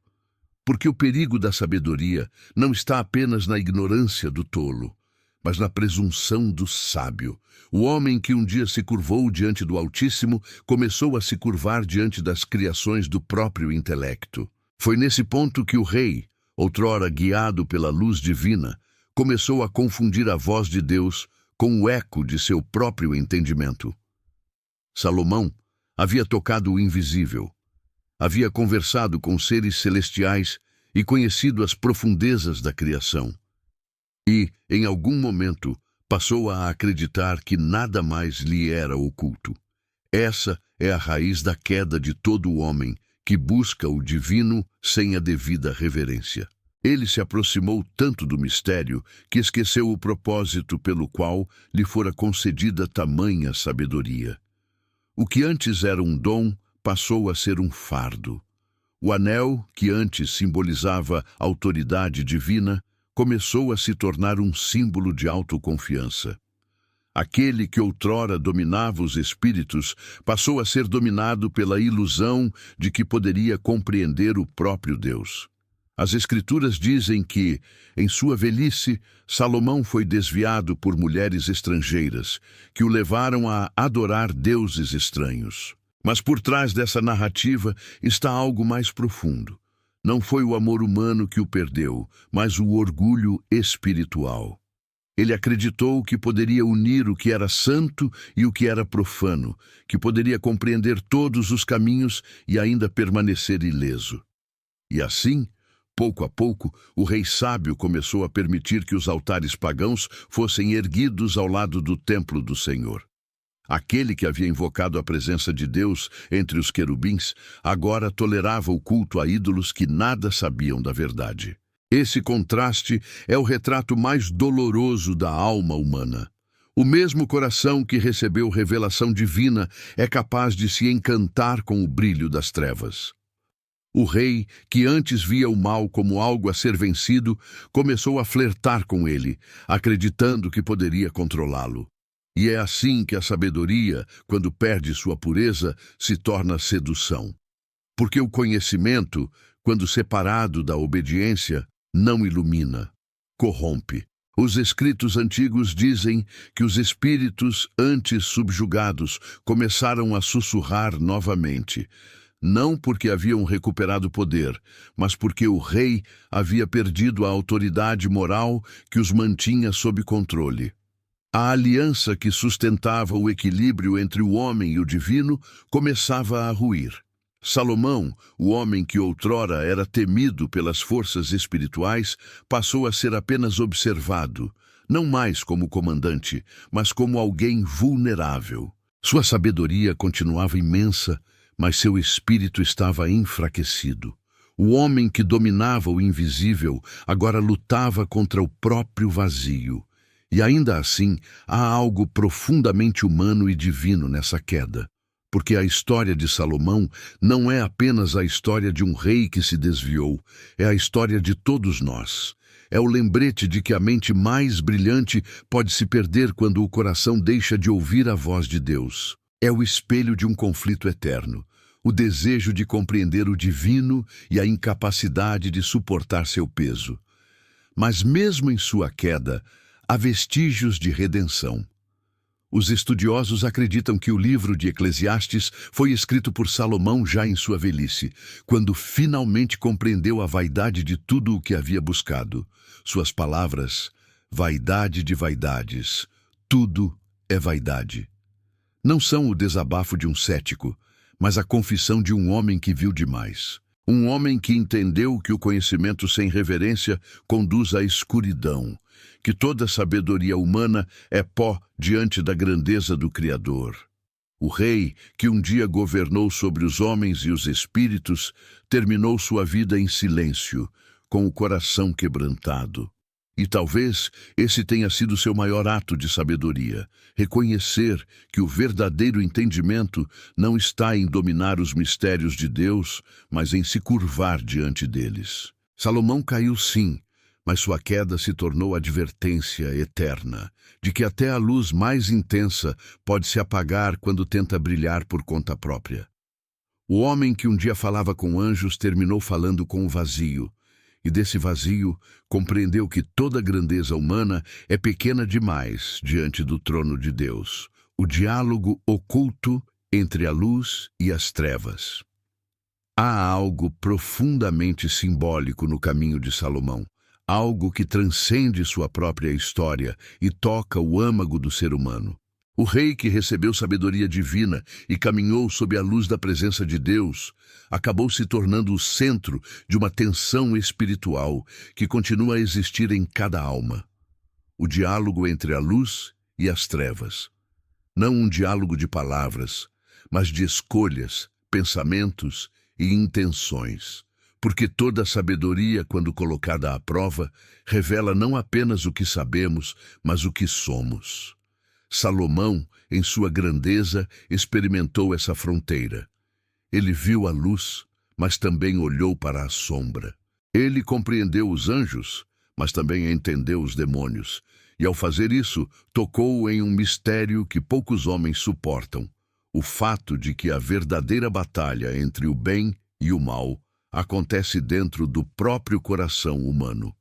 Porque o perigo da sabedoria não está apenas na ignorância do tolo, mas na presunção do sábio. O homem que um dia se curvou diante do Altíssimo começou a se curvar diante das criações do próprio intelecto. Foi nesse ponto que o rei, outrora guiado pela luz divina, começou a confundir a voz de Deus com o eco de seu próprio entendimento. Salomão havia tocado o invisível, havia conversado com seres celestiais e conhecido as profundezas da criação. E, em algum momento, passou a acreditar que nada mais lhe era oculto. Essa é a raiz da queda de todo o homem que busca o divino sem a devida reverência. Ele se aproximou tanto do mistério que esqueceu o propósito pelo qual lhe fora concedida tamanha sabedoria. O que antes era um dom passou a ser um fardo. O anel, que antes simbolizava autoridade divina, começou a se tornar um símbolo de autoconfiança. Aquele que outrora dominava os espíritos passou a ser dominado pela ilusão de que poderia compreender o próprio Deus. As Escrituras dizem que, em sua velhice, Salomão foi desviado por mulheres estrangeiras, que o levaram a adorar deuses estranhos. Mas por trás dessa narrativa está algo mais profundo. Não foi o amor humano que o perdeu, mas o orgulho espiritual. Ele acreditou que poderia unir o que era santo e o que era profano, que poderia compreender todos os caminhos e ainda permanecer ileso. E assim, pouco a pouco, o rei sábio começou a permitir que os altares pagãos fossem erguidos ao lado do templo do Senhor. Aquele que havia invocado a presença de Deus entre os querubins, agora tolerava o culto a ídolos que nada sabiam da verdade. Esse contraste é o retrato mais doloroso da alma humana. O mesmo coração que recebeu revelação divina é capaz de se encantar com o brilho das trevas. O rei, que antes via o mal como algo a ser vencido, começou a flertar com ele, acreditando que poderia controlá-lo. E é assim que a sabedoria, quando perde sua pureza, se torna sedução. Porque o conhecimento, quando separado da obediência, não ilumina, corrompe. Os escritos antigos dizem que os espíritos antes subjugados começaram a sussurrar novamente, não porque haviam recuperado poder, mas porque o rei havia perdido a autoridade moral que os mantinha sob controle. A aliança que sustentava o equilíbrio entre o homem e o divino começava a ruir. Salomão, o homem que outrora era temido pelas forças espirituais, passou a ser apenas observado, não mais como comandante, mas como alguém vulnerável. Sua sabedoria continuava imensa, mas seu espírito estava enfraquecido. O homem que dominava o invisível agora lutava contra o próprio vazio. E ainda assim, há algo profundamente humano e divino nessa queda. Porque a história de Salomão não é apenas a história de um rei que se desviou, é a história de todos nós. É o lembrete de que a mente mais brilhante pode se perder quando o coração deixa de ouvir a voz de Deus. É o espelho de um conflito eterno, o desejo de compreender o divino e a incapacidade de suportar seu peso. Mas mesmo em sua queda, há vestígios de redenção. Os estudiosos acreditam que o livro de Eclesiastes foi escrito por Salomão já em sua velhice, quando finalmente compreendeu a vaidade de tudo o que havia buscado. Suas palavras, vaidade de vaidades, tudo é vaidade. Não são o desabafo de um cético, mas a confissão de um homem que viu demais. Um homem que entendeu que o conhecimento sem reverência conduz à escuridão, que toda sabedoria humana é pó diante da grandeza do Criador. O rei, que um dia governou sobre os homens e os espíritos, terminou sua vida em silêncio, com o coração quebrantado. E talvez esse tenha sido seu maior ato de sabedoria, reconhecer que o verdadeiro entendimento não está em dominar os mistérios de Deus, mas em se curvar diante deles. Salomão caiu sim, mas sua queda se tornou advertência eterna, de que até a luz mais intensa pode se apagar quando tenta brilhar por conta própria. O homem que um dia falava com anjos terminou falando com o vazio, e desse vazio compreendeu que toda grandeza humana é pequena demais diante do trono de Deus, o diálogo oculto entre a luz e as trevas. Há algo profundamente simbólico no caminho de Salomão, algo que transcende sua própria história e toca o âmago do ser humano. O rei que recebeu sabedoria divina e caminhou sob a luz da presença de Deus, acabou se tornando o centro de uma tensão espiritual que continua a existir em cada alma. O diálogo entre a luz e as trevas. Não um diálogo de palavras, mas de escolhas, pensamentos e intenções. Porque toda sabedoria, quando colocada à prova, revela não apenas o que sabemos, mas o que somos. Salomão, em sua grandeza, experimentou essa fronteira. Ele viu a luz, mas também olhou para a sombra. Ele compreendeu os anjos, mas também entendeu os demônios. E ao fazer isso, tocou em um mistério que poucos homens suportam: o fato de que a verdadeira batalha entre o bem e o mal acontece dentro do próprio coração humano.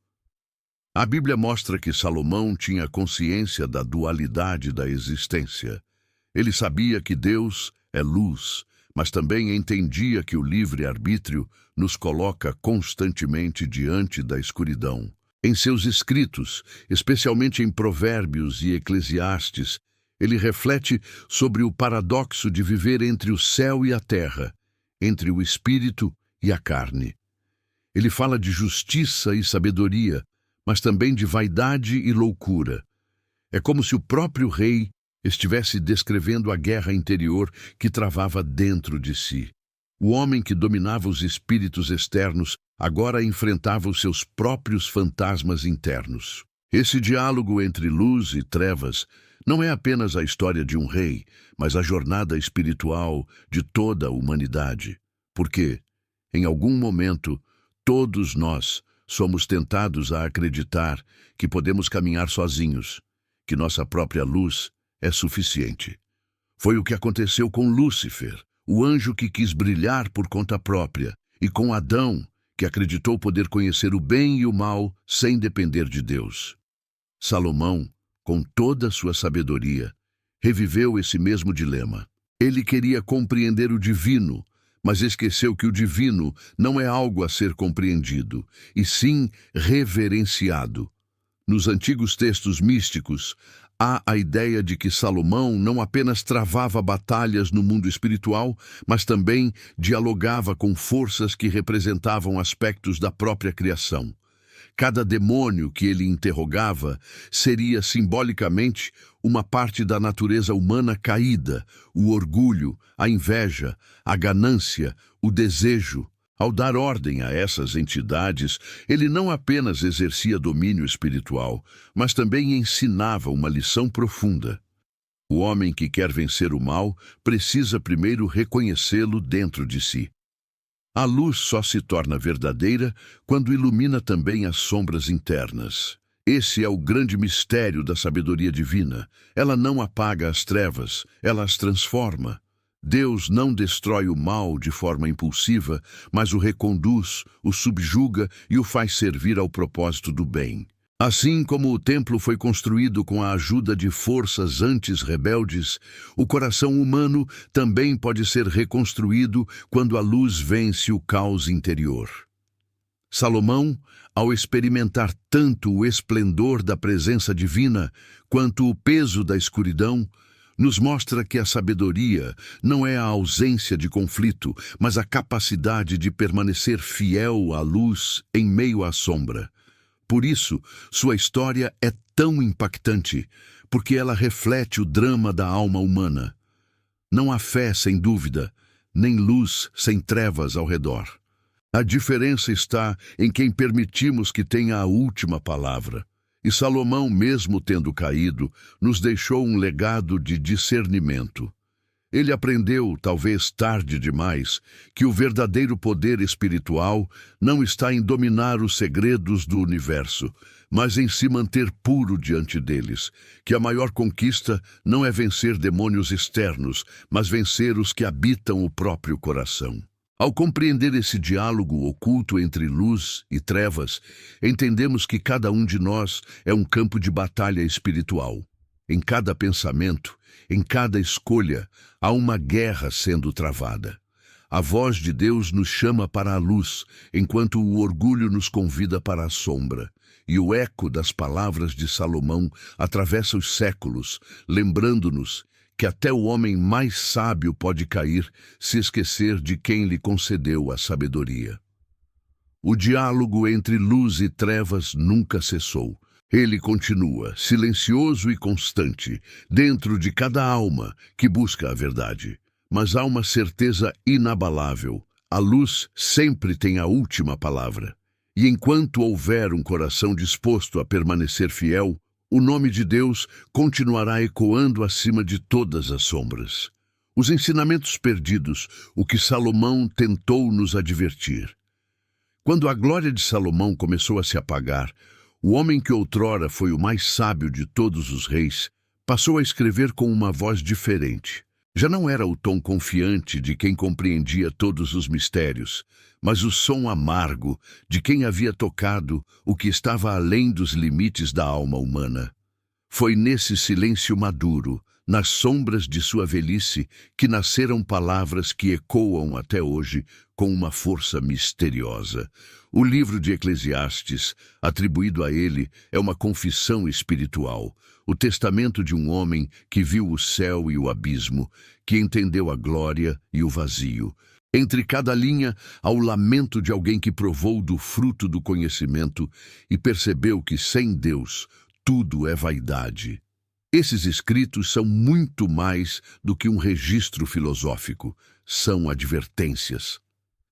A Bíblia mostra que Salomão tinha consciência da dualidade da existência. Ele sabia que Deus é luz, mas também entendia que o livre-arbítrio nos coloca constantemente diante da escuridão. Em seus escritos, especialmente em Provérbios e Eclesiastes, ele reflete sobre o paradoxo de viver entre o céu e a terra, entre o espírito e a carne. Ele fala de justiça e sabedoria, mas também de vaidade e loucura. É como se o próprio rei estivesse descrevendo a guerra interior que travava dentro de si. O homem que dominava os espíritos externos agora enfrentava os seus próprios fantasmas internos. Esse diálogo entre luz e trevas não é apenas a história de um rei, mas a jornada espiritual de toda a humanidade. Porque, em algum momento, todos nós somos tentados a acreditar que podemos caminhar sozinhos, que nossa própria luz é suficiente. Foi o que aconteceu com Lúcifer, o anjo que quis brilhar por conta própria, e com Adão, que acreditou poder conhecer o bem e o mal sem depender de Deus. Salomão, com toda a sua sabedoria, reviveu esse mesmo dilema. Ele queria compreender o divino, mas esqueceu que o divino não é algo a ser compreendido, e sim reverenciado. Nos antigos textos místicos, há a ideia de que Salomão não apenas travava batalhas no mundo espiritual, mas também dialogava com forças que representavam aspectos da própria criação. Cada demônio que ele interrogava seria simbolicamente uma parte da natureza humana caída, o orgulho, a inveja, a ganância, o desejo. Ao dar ordem a essas entidades, ele não apenas exercia domínio espiritual, mas também ensinava uma lição profunda. O homem que quer vencer o mal precisa primeiro reconhecê-lo dentro de si. A luz só se torna verdadeira quando ilumina também as sombras internas. Esse é o grande mistério da sabedoria divina. Ela não apaga as trevas, ela as transforma. Deus não destrói o mal de forma impulsiva, mas o reconduz, o subjuga e o faz servir ao propósito do bem. Assim como o templo foi construído com a ajuda de forças antes rebeldes, o coração humano também pode ser reconstruído quando a luz vence o caos interior. Salomão, ao experimentar tanto o esplendor da presença divina quanto o peso da escuridão, nos mostra que a sabedoria não é a ausência de conflito, mas a capacidade de permanecer fiel à luz em meio à sombra. Por isso, sua história é tão impactante, porque ela reflete o drama da alma humana. Não há fé sem dúvida, nem luz sem trevas ao redor. A diferença está em quem permitimos que tenha a última palavra. E Salomão, mesmo tendo caído, nos deixou um legado de discernimento. Ele aprendeu, talvez tarde demais, que o verdadeiro poder espiritual não está em dominar os segredos do universo, mas em se manter puro diante deles, que a maior conquista não é vencer demônios externos, mas vencer os que habitam o próprio coração. Ao compreender esse diálogo oculto entre luz e trevas, entendemos que cada um de nós é um campo de batalha espiritual. Em cada pensamento, em cada escolha, há uma guerra sendo travada. A voz de Deus nos chama para a luz, enquanto o orgulho nos convida para a sombra. E o eco das palavras de Salomão atravessa os séculos, lembrando-nos que até o homem mais sábio pode cair se esquecer de quem lhe concedeu a sabedoria. O diálogo entre luz e trevas nunca cessou. Ele continua, silencioso e constante, dentro de cada alma que busca a verdade. Mas há uma certeza inabalável: a luz sempre tem a última palavra. E enquanto houver um coração disposto a permanecer fiel, o nome de Deus continuará ecoando acima de todas as sombras. Os ensinamentos perdidos, o que Salomão tentou nos advertir. Quando a glória de Salomão começou a se apagar, o homem que outrora foi o mais sábio de todos os reis passou a escrever com uma voz diferente. Já não era o tom confiante de quem compreendia todos os mistérios, mas o som amargo de quem havia tocado o que estava além dos limites da alma humana. Foi nesse silêncio maduro, nas sombras de sua velhice, que nasceram palavras que ecoam até hoje com uma força misteriosa. O livro de Eclesiastes, atribuído a ele, é uma confissão espiritual, o testamento de um homem que viu o céu e o abismo, que entendeu a glória e o vazio. Entre cada linha, há o lamento de alguém que provou do fruto do conhecimento e percebeu que sem Deus tudo é vaidade. Esses escritos são muito mais do que um registro filosófico, são advertências.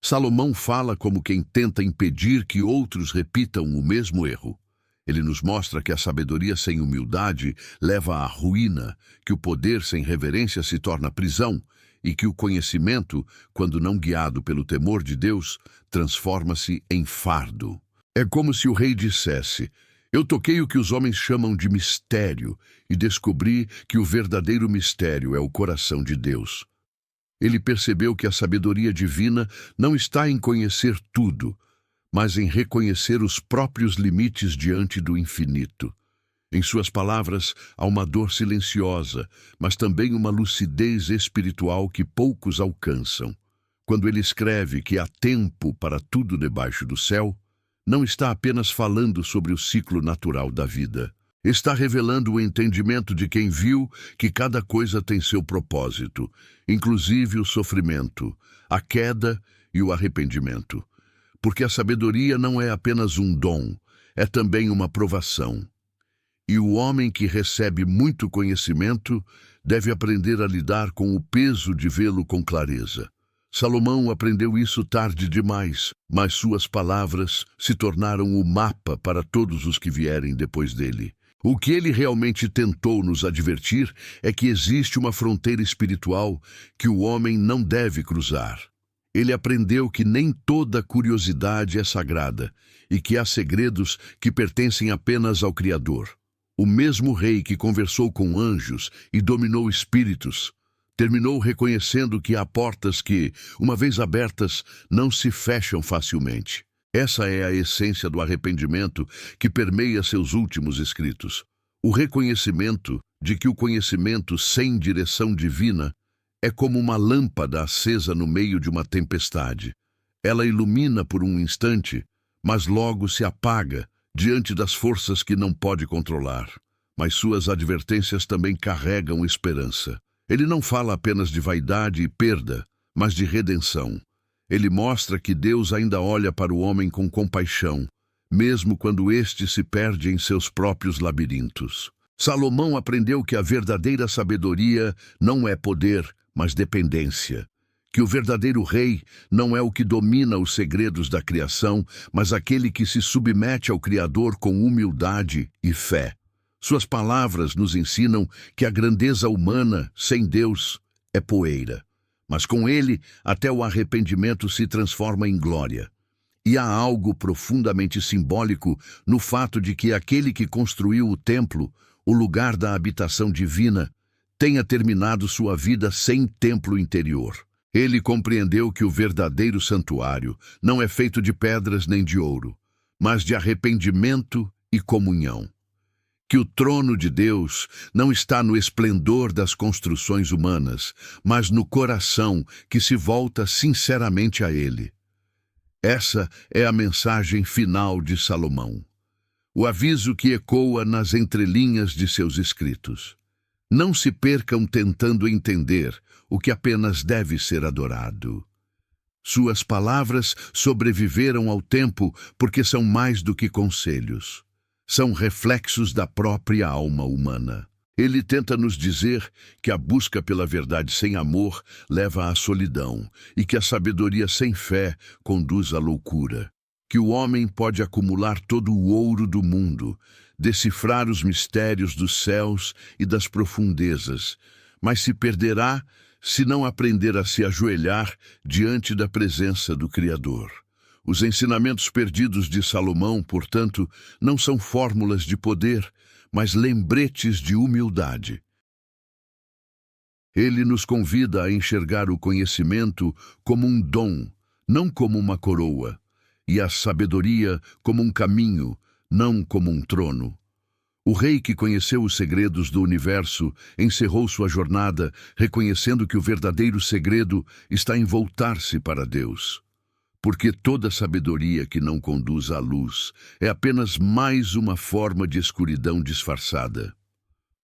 Salomão fala como quem tenta impedir que outros repitam o mesmo erro. Ele nos mostra que a sabedoria sem humildade leva à ruína, que o poder sem reverência se torna prisão e que o conhecimento, quando não guiado pelo temor de Deus, transforma-se em fardo. É como se o rei dissesse: eu toquei o que os homens chamam de mistério e descobri que o verdadeiro mistério é o coração de Deus. Ele percebeu que a sabedoria divina não está em conhecer tudo, mas em reconhecer os próprios limites diante do infinito. Em suas palavras, há uma dor silenciosa, mas também uma lucidez espiritual que poucos alcançam. Quando ele escreve que há tempo para tudo debaixo do céu, não está apenas falando sobre o ciclo natural da vida. Está revelando o entendimento de quem viu que cada coisa tem seu propósito, inclusive o sofrimento, a queda e o arrependimento. Porque a sabedoria não é apenas um dom, é também uma provação. E o homem que recebe muito conhecimento deve aprender a lidar com o peso de vê-lo com clareza. Salomão aprendeu isso tarde demais, mas suas palavras se tornaram o mapa para todos os que vierem depois dele. O que ele realmente tentou nos advertir é que existe uma fronteira espiritual que o homem não deve cruzar. Ele aprendeu que nem toda curiosidade é sagrada e que há segredos que pertencem apenas ao Criador. O mesmo rei que conversou com anjos e dominou espíritos terminou reconhecendo que há portas que, uma vez abertas, não se fecham facilmente. Essa é a essência do arrependimento que permeia seus últimos escritos. O reconhecimento de que o conhecimento sem direção divina é como uma lâmpada acesa no meio de uma tempestade. Ela ilumina por um instante, mas logo se apaga diante das forças que não pode controlar. Mas suas advertências também carregam esperança. Ele não fala apenas de vaidade e perda, mas de redenção. Ele mostra que Deus ainda olha para o homem com compaixão, mesmo quando este se perde em seus próprios labirintos. Salomão aprendeu que a verdadeira sabedoria não é poder, mas dependência. Que o verdadeiro rei não é o que domina os segredos da criação, mas aquele que se submete ao Criador com humildade e fé. Suas palavras nos ensinam que a grandeza humana, sem Deus, é poeira. Mas com ele, até o arrependimento se transforma em glória. E há algo profundamente simbólico no fato de que aquele que construiu o templo, o lugar da habitação divina, tenha terminado sua vida sem templo interior. Ele compreendeu que o verdadeiro santuário não é feito de pedras nem de ouro, mas de arrependimento e comunhão. Que o trono de Deus não está no esplendor das construções humanas, mas no coração que se volta sinceramente a Ele. Essa é a mensagem final de Salomão. O aviso que ecoa nas entrelinhas de seus escritos. Não se percam tentando entender o que apenas deve ser adorado. Suas palavras sobreviveram ao tempo porque são mais do que conselhos. São reflexos da própria alma humana. Ele tenta nos dizer que a busca pela verdade sem amor leva à solidão e que a sabedoria sem fé conduz à loucura. Que o homem pode acumular todo o ouro do mundo, decifrar os mistérios dos céus e das profundezas, mas se perderá se não aprender a se ajoelhar diante da presença do Criador. Os ensinamentos perdidos de Salomão, portanto, não são fórmulas de poder, mas lembretes de humildade. Ele nos convida a enxergar o conhecimento como um dom, não como uma coroa, e a sabedoria como um caminho, não como um trono. O rei que conheceu os segredos do universo encerrou sua jornada reconhecendo que o verdadeiro segredo está em voltar-se para Deus. Porque toda sabedoria que não conduz à luz é apenas mais uma forma de escuridão disfarçada.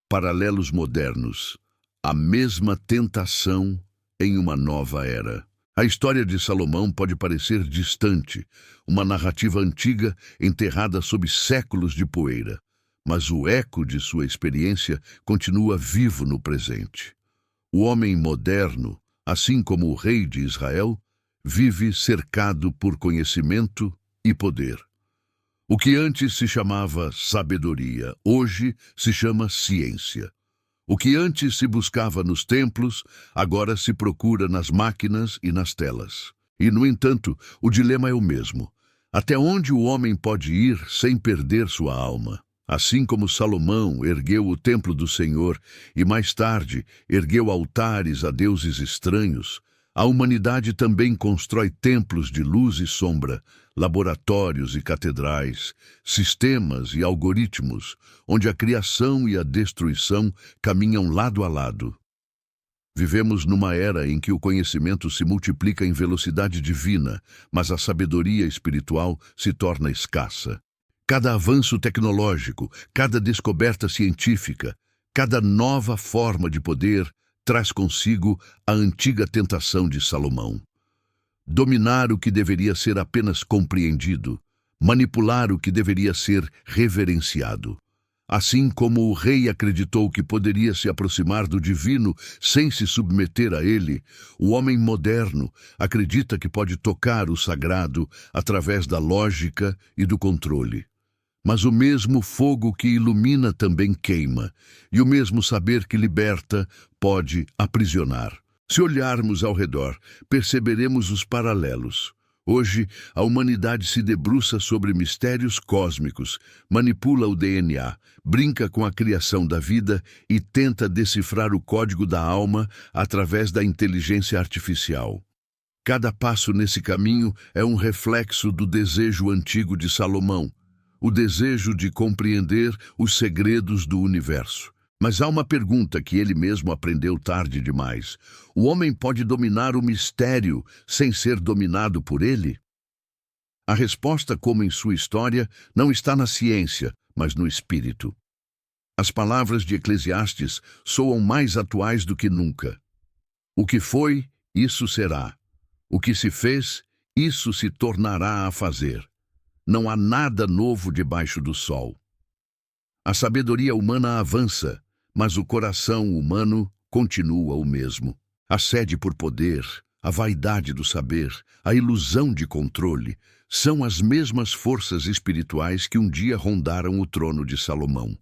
Paralelos modernos. A mesma tentação em uma nova era. A história de Salomão pode parecer distante, uma narrativa antiga enterrada sob séculos de poeira, mas o eco de sua experiência continua vivo no presente. O homem moderno, assim como o rei de Israel, vive cercado por conhecimento e poder. O que antes se chamava sabedoria, hoje se chama ciência. O que antes se buscava nos templos, agora se procura nas máquinas e nas telas. E, no entanto, o dilema é o mesmo. Até onde o homem pode ir sem perder sua alma? Assim como Salomão ergueu o templo do Senhor e, mais tarde, ergueu altares a deuses estranhos, a humanidade também constrói templos de luz e sombra, laboratórios e catedrais, sistemas e algoritmos, onde a criação e a destruição caminham lado a lado. Vivemos numa era em que o conhecimento se multiplica em velocidade divina, mas a sabedoria espiritual se torna escassa. Cada avanço tecnológico, cada descoberta científica, cada nova forma de poder traz consigo a antiga tentação de Salomão. Dominar o que deveria ser apenas compreendido, manipular o que deveria ser reverenciado. Assim como o rei acreditou que poderia se aproximar do divino sem se submeter a ele, o homem moderno acredita que pode tocar o sagrado através da lógica e do controle. Mas o mesmo fogo que ilumina também queima, e o mesmo saber que liberta pode aprisionar. Se olharmos ao redor, perceberemos os paralelos. Hoje, a humanidade se debruça sobre mistérios cósmicos, manipula o DNA, brinca com a criação da vida e tenta decifrar o código da alma através da inteligência artificial. Cada passo nesse caminho é um reflexo do desejo antigo de Salomão, o desejo de compreender os segredos do universo. Mas há uma pergunta que ele mesmo aprendeu tarde demais. O homem pode dominar o mistério sem ser dominado por ele? A resposta, como em sua história, não está na ciência, mas no espírito. As palavras de Eclesiastes soam mais atuais do que nunca. O que foi, isso será. O que se fez, isso se tornará a fazer. Não há nada novo debaixo do sol. A sabedoria humana avança, mas o coração humano continua o mesmo. A sede por poder, a vaidade do saber, a ilusão de controle, são as mesmas forças espirituais que um dia rondaram o trono de Salomão.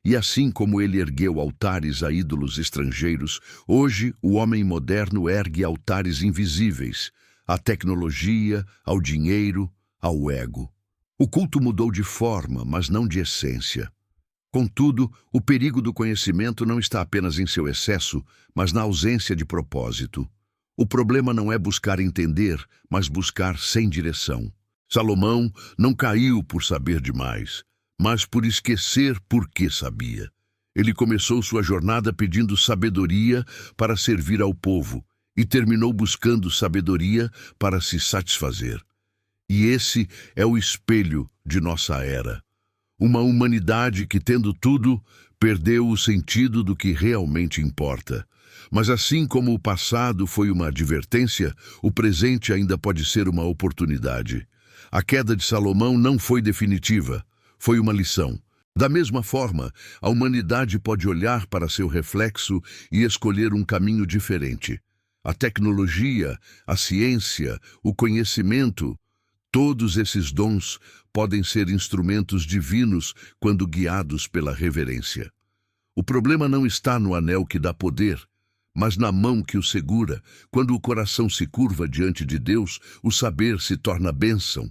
E assim como ele ergueu altares a ídolos estrangeiros, hoje o homem moderno ergue altares invisíveis, à tecnologia, ao dinheiro, ao ego. O culto mudou de forma, mas não de essência. Contudo, o perigo do conhecimento não está apenas em seu excesso, mas na ausência de propósito. O problema não é buscar entender, mas buscar sem direção. Salomão não caiu por saber demais, mas por esquecer por que sabia. Ele começou sua jornada pedindo sabedoria para servir ao povo e terminou buscando sabedoria para se satisfazer. E esse é o espelho de nossa era. Uma humanidade que, tendo tudo, perdeu o sentido do que realmente importa. Mas assim como o passado foi uma advertência, o presente ainda pode ser uma oportunidade. A queda de Salomão não foi definitiva, foi uma lição. Da mesma forma, a humanidade pode olhar para seu reflexo e escolher um caminho diferente. A tecnologia, a ciência, o conhecimento, todos esses dons podem ser instrumentos divinos quando guiados pela reverência. O problema não está no anel que dá poder, mas na mão que o segura. Quando o coração se curva diante de Deus, o saber se torna bênção.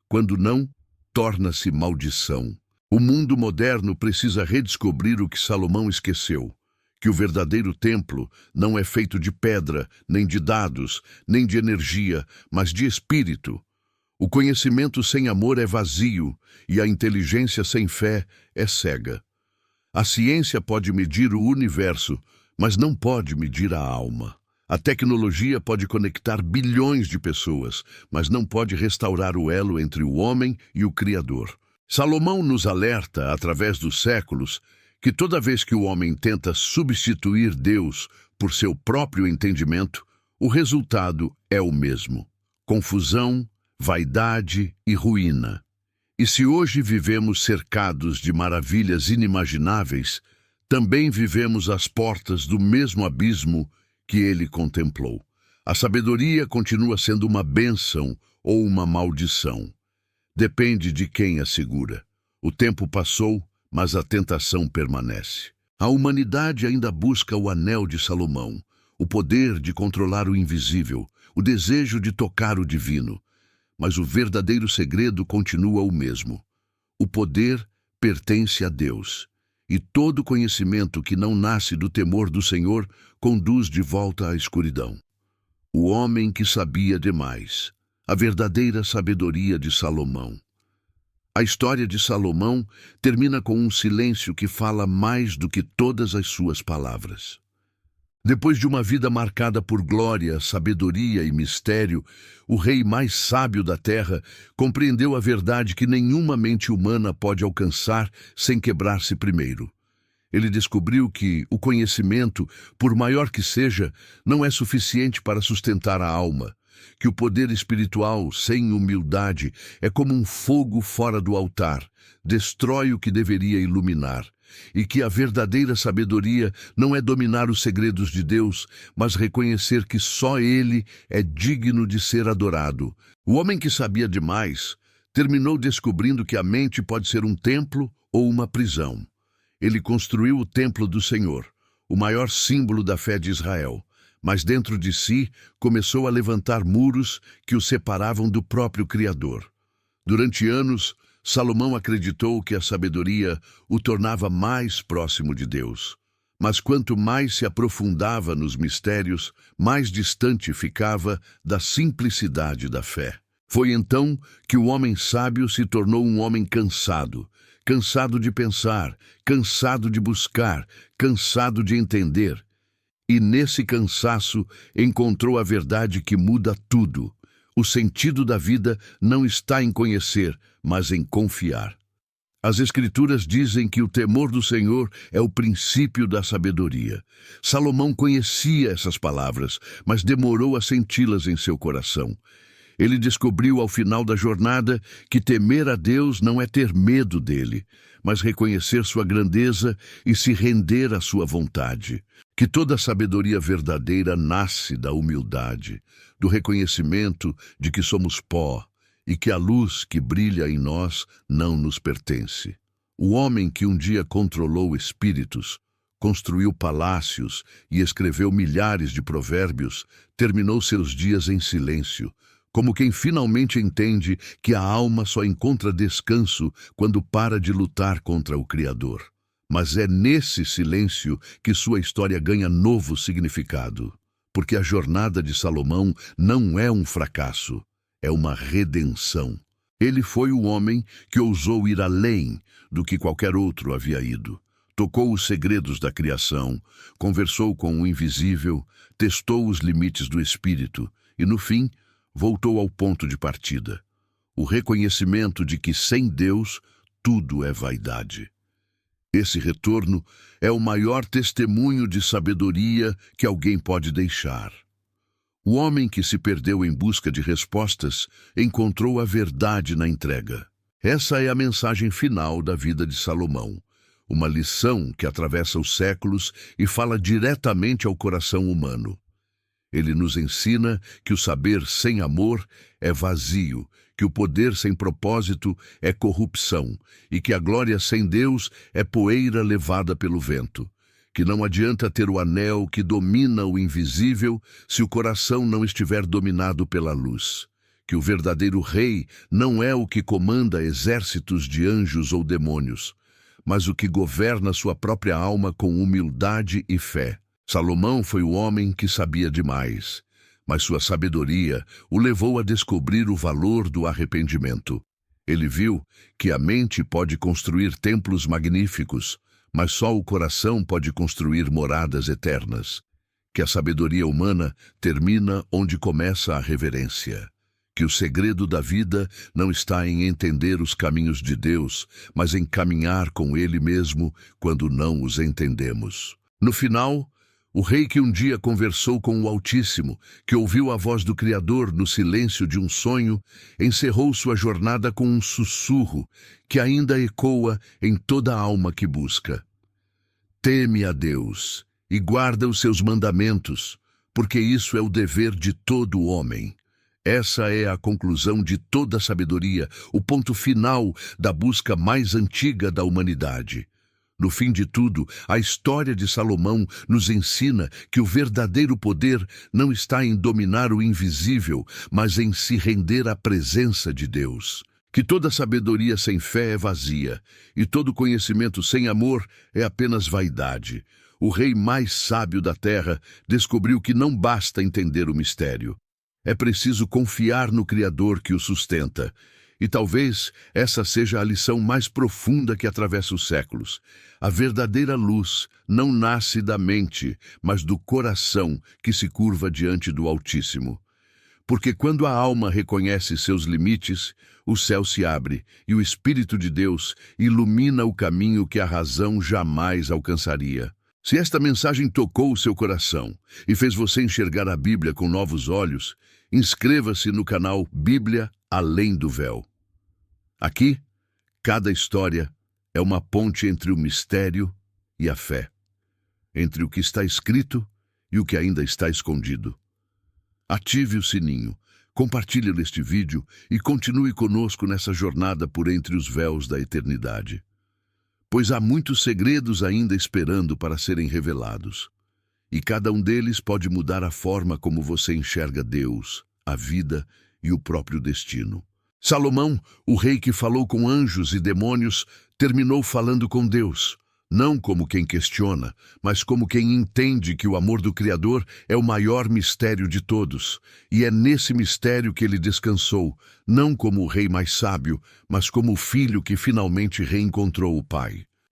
Quando não, torna-se maldição. O mundo moderno precisa redescobrir o que Salomão esqueceu, que o verdadeiro templo não é feito de pedra, nem de dados, nem de energia, mas de espírito. O conhecimento sem amor é vazio e a inteligência sem fé é cega. A ciência pode medir o universo, mas não pode medir a alma. A tecnologia pode conectar bilhões de pessoas, mas não pode restaurar o elo entre o homem e o Criador. Salomão nos alerta, através dos séculos, que toda vez que o homem tenta substituir Deus por seu próprio entendimento, o resultado é o mesmo: confusão, vaidade e ruína. E se hoje vivemos cercados de maravilhas inimagináveis, também vivemos às portas do mesmo abismo que ele contemplou. A sabedoria continua sendo uma bênção ou uma maldição. Depende de quem a segura. O tempo passou, mas a tentação permanece. A humanidade ainda busca o anel de Salomão, o poder de controlar o invisível, o desejo de tocar o divino. Mas o verdadeiro segredo continua o mesmo. O poder pertence a Deus, e todo conhecimento que não nasce do temor do Senhor conduz de volta à escuridão. O homem que sabia demais, a verdadeira sabedoria de Salomão. A história de Salomão termina com um silêncio que fala mais do que todas as suas palavras. Depois de uma vida marcada por glória, sabedoria e mistério, o rei mais sábio da terra compreendeu a verdade que nenhuma mente humana pode alcançar sem quebrar-se primeiro. Ele descobriu que o conhecimento, por maior que seja, não é suficiente para sustentar a alma, que o poder espiritual, sem humildade, é como um fogo fora do altar, destrói o que deveria iluminar. E que a verdadeira sabedoria não é dominar os segredos de Deus, mas reconhecer que só Ele é digno de ser adorado. O homem que sabia demais terminou descobrindo que a mente pode ser um templo ou uma prisão. Ele construiu o templo do Senhor, o maior símbolo da fé de Israel, mas dentro de si começou a levantar muros que o separavam do próprio Criador. Durante anos, Salomão acreditou que a sabedoria o tornava mais próximo de Deus. Mas quanto mais se aprofundava nos mistérios, mais distante ficava da simplicidade da fé. Foi então que o homem sábio se tornou um homem cansado, cansado de pensar, cansado de buscar, cansado de entender. E nesse cansaço encontrou a verdade que muda tudo. O sentido da vida não está em conhecer, mas em confiar. As Escrituras dizem que o temor do Senhor é o princípio da sabedoria. Salomão conhecia essas palavras, mas demorou a senti-las em seu coração. Ele descobriu ao final da jornada que temer a Deus não é ter medo dele, mas reconhecer sua grandeza e se render à sua vontade. Que toda sabedoria verdadeira nasce da humildade, do reconhecimento de que somos pó e que a luz que brilha em nós não nos pertence. O homem que um dia controlou espíritos, construiu palácios e escreveu milhares de provérbios, terminou seus dias em silêncio, como quem finalmente entende que a alma só encontra descanso quando para de lutar contra o Criador. Mas é nesse silêncio que sua história ganha novo significado, porque a jornada de Salomão não é um fracasso, é uma redenção. Ele foi o homem que ousou ir além do que qualquer outro havia ido. Tocou os segredos da criação, conversou com o invisível, testou os limites do espírito e, no fim, voltou ao ponto de partida. O reconhecimento de que sem Deus tudo é vaidade. Esse retorno é o maior testemunho de sabedoria que alguém pode deixar. O homem que se perdeu em busca de respostas encontrou a verdade na entrega. Essa é a mensagem final da vida de Salomão. Uma lição que atravessa os séculos e fala diretamente ao coração humano. Ele nos ensina que o saber sem amor é vazio, que o poder sem propósito é corrupção e que a glória sem Deus é poeira levada pelo vento. Que não adianta ter o anel que domina o invisível se o coração não estiver dominado pela luz. Que o verdadeiro rei não é o que comanda exércitos de anjos ou demônios, mas o que governa sua própria alma com humildade e fé. Salomão foi o homem que sabia demais, mas sua sabedoria o levou a descobrir o valor do arrependimento. Ele viu que a mente pode construir templos magníficos, mas só o coração pode construir moradas eternas. Que a sabedoria humana termina onde começa a reverência. Que o segredo da vida não está em entender os caminhos de Deus, mas em caminhar com Ele mesmo quando não os entendemos. No final, o rei que um dia conversou com o Altíssimo, que ouviu a voz do Criador no silêncio de um sonho, encerrou sua jornada com um sussurro que ainda ecoa em toda a alma que busca. Teme a Deus e guarda os seus mandamentos, porque isso é o dever de todo homem. Essa é a conclusão de toda a sabedoria, o ponto final da busca mais antiga da humanidade. No fim de tudo, a história de Salomão nos ensina que o verdadeiro poder não está em dominar o invisível, mas em se render à presença de Deus. Que toda sabedoria sem fé é vazia, e todo conhecimento sem amor é apenas vaidade. O rei mais sábio da terra descobriu que não basta entender o mistério. É preciso confiar no Criador que o sustenta. E talvez essa seja a lição mais profunda que atravessa os séculos. A verdadeira luz não nasce da mente, mas do coração que se curva diante do Altíssimo. Porque quando a alma reconhece seus limites, o céu se abre e o Espírito de Deus ilumina o caminho que a razão jamais alcançaria. Se esta mensagem tocou o seu coração e fez você enxergar a Bíblia com novos olhos, inscreva-se no canal Bíblia Além do Véu. Aqui, cada história é uma ponte entre o mistério e a fé, entre o que está escrito e o que ainda está escondido. Ative o sininho, compartilhe este vídeo e continue conosco nessa jornada por entre os véus da eternidade. Pois há muitos segredos ainda esperando para serem revelados, e cada um deles pode mudar a forma como você enxerga Deus, a vida e o próprio destino. Salomão, o rei que falou com anjos e demônios, terminou falando com Deus, não como quem questiona, mas como quem entende que o amor do Criador é o maior mistério de todos, e é nesse mistério que ele descansou, não como o rei mais sábio, mas como o filho que finalmente reencontrou o pai.